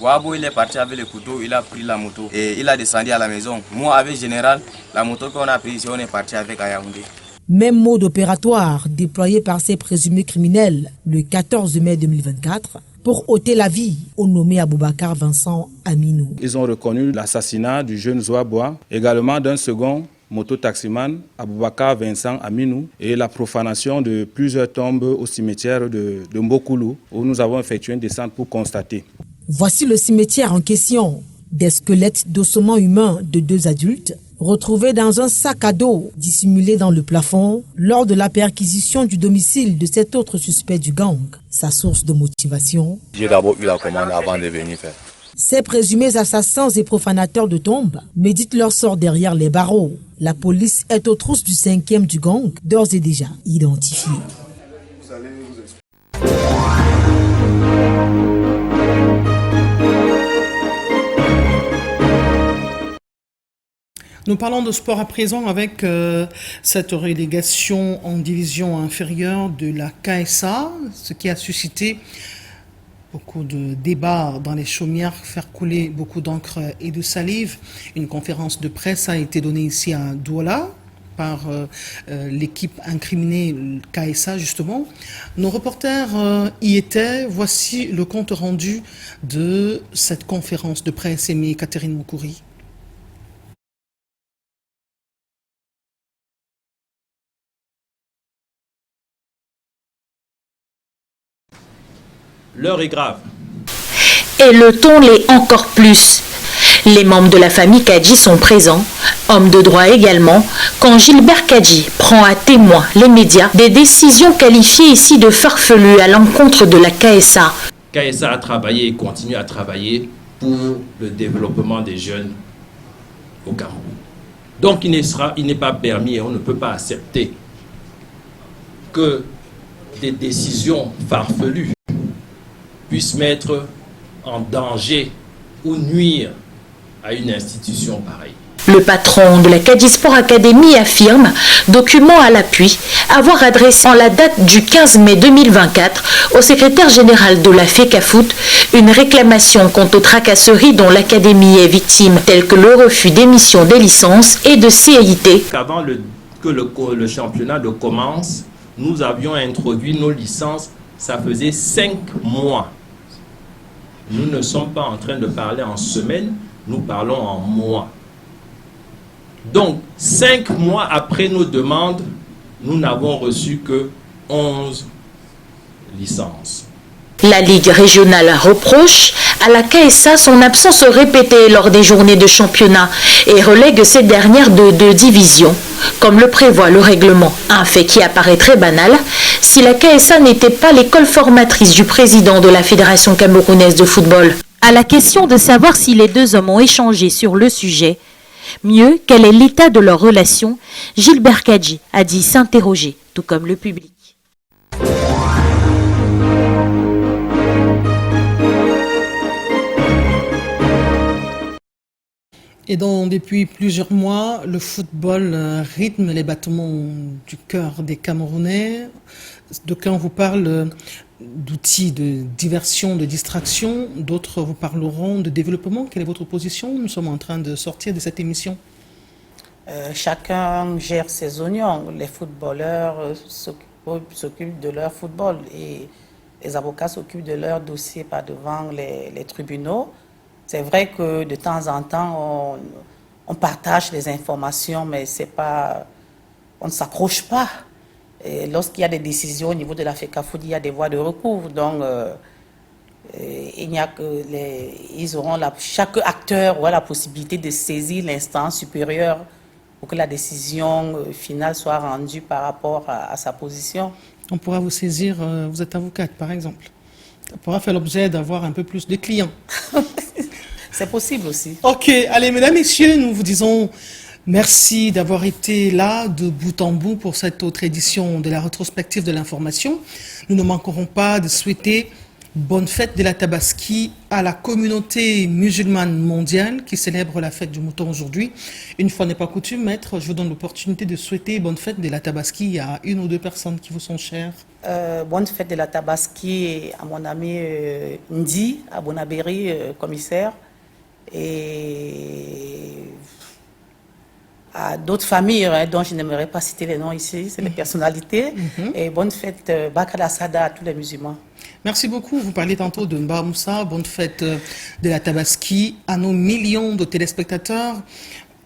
Speaker 8: Wabo, il est parti avec le couteau, il a pris la moto et il a descendu à la maison. Moi, avec Général, la moto qu'on a prise ici, on est parti avec à Yaoundé.
Speaker 5: Même mode opératoire déployé par ces présumés criminels le 14 mai 2024 pour ôter la vie au nommé Aboubakar Vincent Aminou.
Speaker 9: Ils ont reconnu l'assassinat du jeune Zouaboua, également d'un second mototaximan, Aboubakar Vincent Aminou, et la profanation de plusieurs tombes au cimetière de Mbokoulou, où nous avons effectué une descente pour constater.
Speaker 5: Voici le cimetière en question. Des squelettes d'ossements humains de 2 adultes retrouvés dans un sac à dos dissimulé dans le plafond lors de la perquisition du domicile de cet autre suspect du gang. Sa source de motivation:
Speaker 12: j'ai d'abord eu la commande avant de venir faire.
Speaker 5: Ces présumés assassins et profanateurs de tombes méditent leur sort derrière les barreaux. La police est aux trousses du 5e du gang, d'ores et déjà identifié.
Speaker 1: Nous parlons de sport à présent avec cette relégation en division inférieure de la KSA, ce qui a suscité beaucoup de débats dans les chaumières, faire couler beaucoup d'encre et de salive. Une conférence de presse a été donnée ici à Douala par l'équipe incriminée KSA justement. Nos reporters y étaient. Voici le compte rendu de cette conférence de presse émise Catherine Moukouri.
Speaker 14: L'heure est grave.
Speaker 25: Et le ton l'est encore plus. Les membres de la famille Kadji sont présents, hommes de droit également, quand Gilbert Kadji prend à témoin les médias des décisions qualifiées ici de farfelues à l'encontre de la KSA.
Speaker 14: KSA a travaillé et continue à travailler pour le développement des jeunes au Cameroun. Donc il n'est pas permis et on ne peut pas accepter que des décisions farfelues puissent mettre en danger ou nuire à une institution pareille.
Speaker 25: Le patron de la Kadji Sport Academy affirme, document à l'appui, avoir adressé en la date du 15 mai 2024 au secrétaire général de la FECAFOOT une réclamation quant aux tracasseries dont l'académie est victime, telles que le refus d'émission des licences et de CIT.
Speaker 14: Avant que le championnat commence, nous avions introduit nos licences, ça faisait 5 mois. Nous ne sommes pas en train de parler en semaines, nous parlons en mois. Donc, 5 mois après nos demandes, nous n'avons reçu que 11 licences.
Speaker 25: La Ligue régionale reproche à la KSA son absence répétée lors des journées de championnat et relègue ces dernières de 2 divisions, comme le prévoit le règlement. Un fait qui apparaît très banal si la KSA n'était pas l'école formatrice du président de la Fédération camerounaise de football.
Speaker 13: À la question de savoir si les deux hommes ont échangé sur le sujet, mieux, quel est l'état de leur relation, Gilbert Kadji a dit s'interroger, tout comme le public.
Speaker 1: Et donc, depuis plusieurs mois, le football rythme les battements du cœur des Camerounais. D'aucuns vous parlent d'outils de diversion, de distraction. D'autres vous parleront de développement. Quelle est votre position? Nous sommes en train de sortir de cette émission.
Speaker 2: Chacun gère ses oignons. Les footballeurs s'occupent de leur football et les avocats s'occupent de leur dossier par devant les tribunaux. C'est vrai que de temps en temps, on partage les informations, mais on ne s'accroche pas. Et lorsqu'il y a des décisions au niveau de la FECAFOOT, il y a des voies de recours. Donc, il n'y a que chaque acteur aura la possibilité de saisir l'instance supérieure pour que la décision finale soit rendue par rapport à sa position.
Speaker 1: On pourra vous saisir, vous êtes avocate par exemple. Ça pourra faire l'objet d'avoir un peu plus de clients.
Speaker 2: C'est possible aussi.
Speaker 1: Ok, allez, mesdames, messieurs, nous vous disons merci d'avoir été là de bout en bout pour cette autre édition de la rétrospective de l'information. Nous ne manquerons pas de souhaiter bonne fête de la Tabaski à la communauté musulmane mondiale qui célèbre la fête du mouton aujourd'hui. Une fois n'est pas coutume, maître, je vous donne l'opportunité de souhaiter bonne fête de la Tabaski à une ou deux personnes qui vous sont chères.
Speaker 2: Bonne fête de la Tabaski à mon ami Ndi, à Bonabéry, commissaire, et à d'autres familles dont je n'aimerais pas citer les noms ici, c'est les personnalités. Et bonne fête Bakala Sada à tous les musulmans.
Speaker 1: Merci beaucoup. Vous parliez tantôt de Mba Moussa. Bonne fête de la Tabaski à nos millions de téléspectateurs.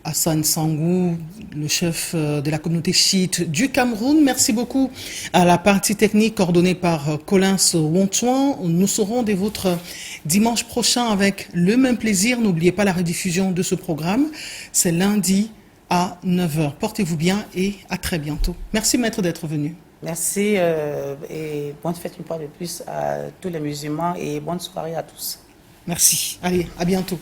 Speaker 1: Hassan Sangou, le chef de la communauté chiite du Cameroun. Merci beaucoup à la partie technique coordonnée par Collins Wontouan. Nous serons des vôtres dimanche prochain avec le même plaisir. N'oubliez pas la rediffusion de ce programme. C'est lundi à 9h. Portez-vous bien et à très bientôt. Merci maître d'être venu.
Speaker 2: Merci et bonne fête une fois de plus à tous les musulmans et bonne soirée à tous.
Speaker 1: Merci. Allez, à bientôt.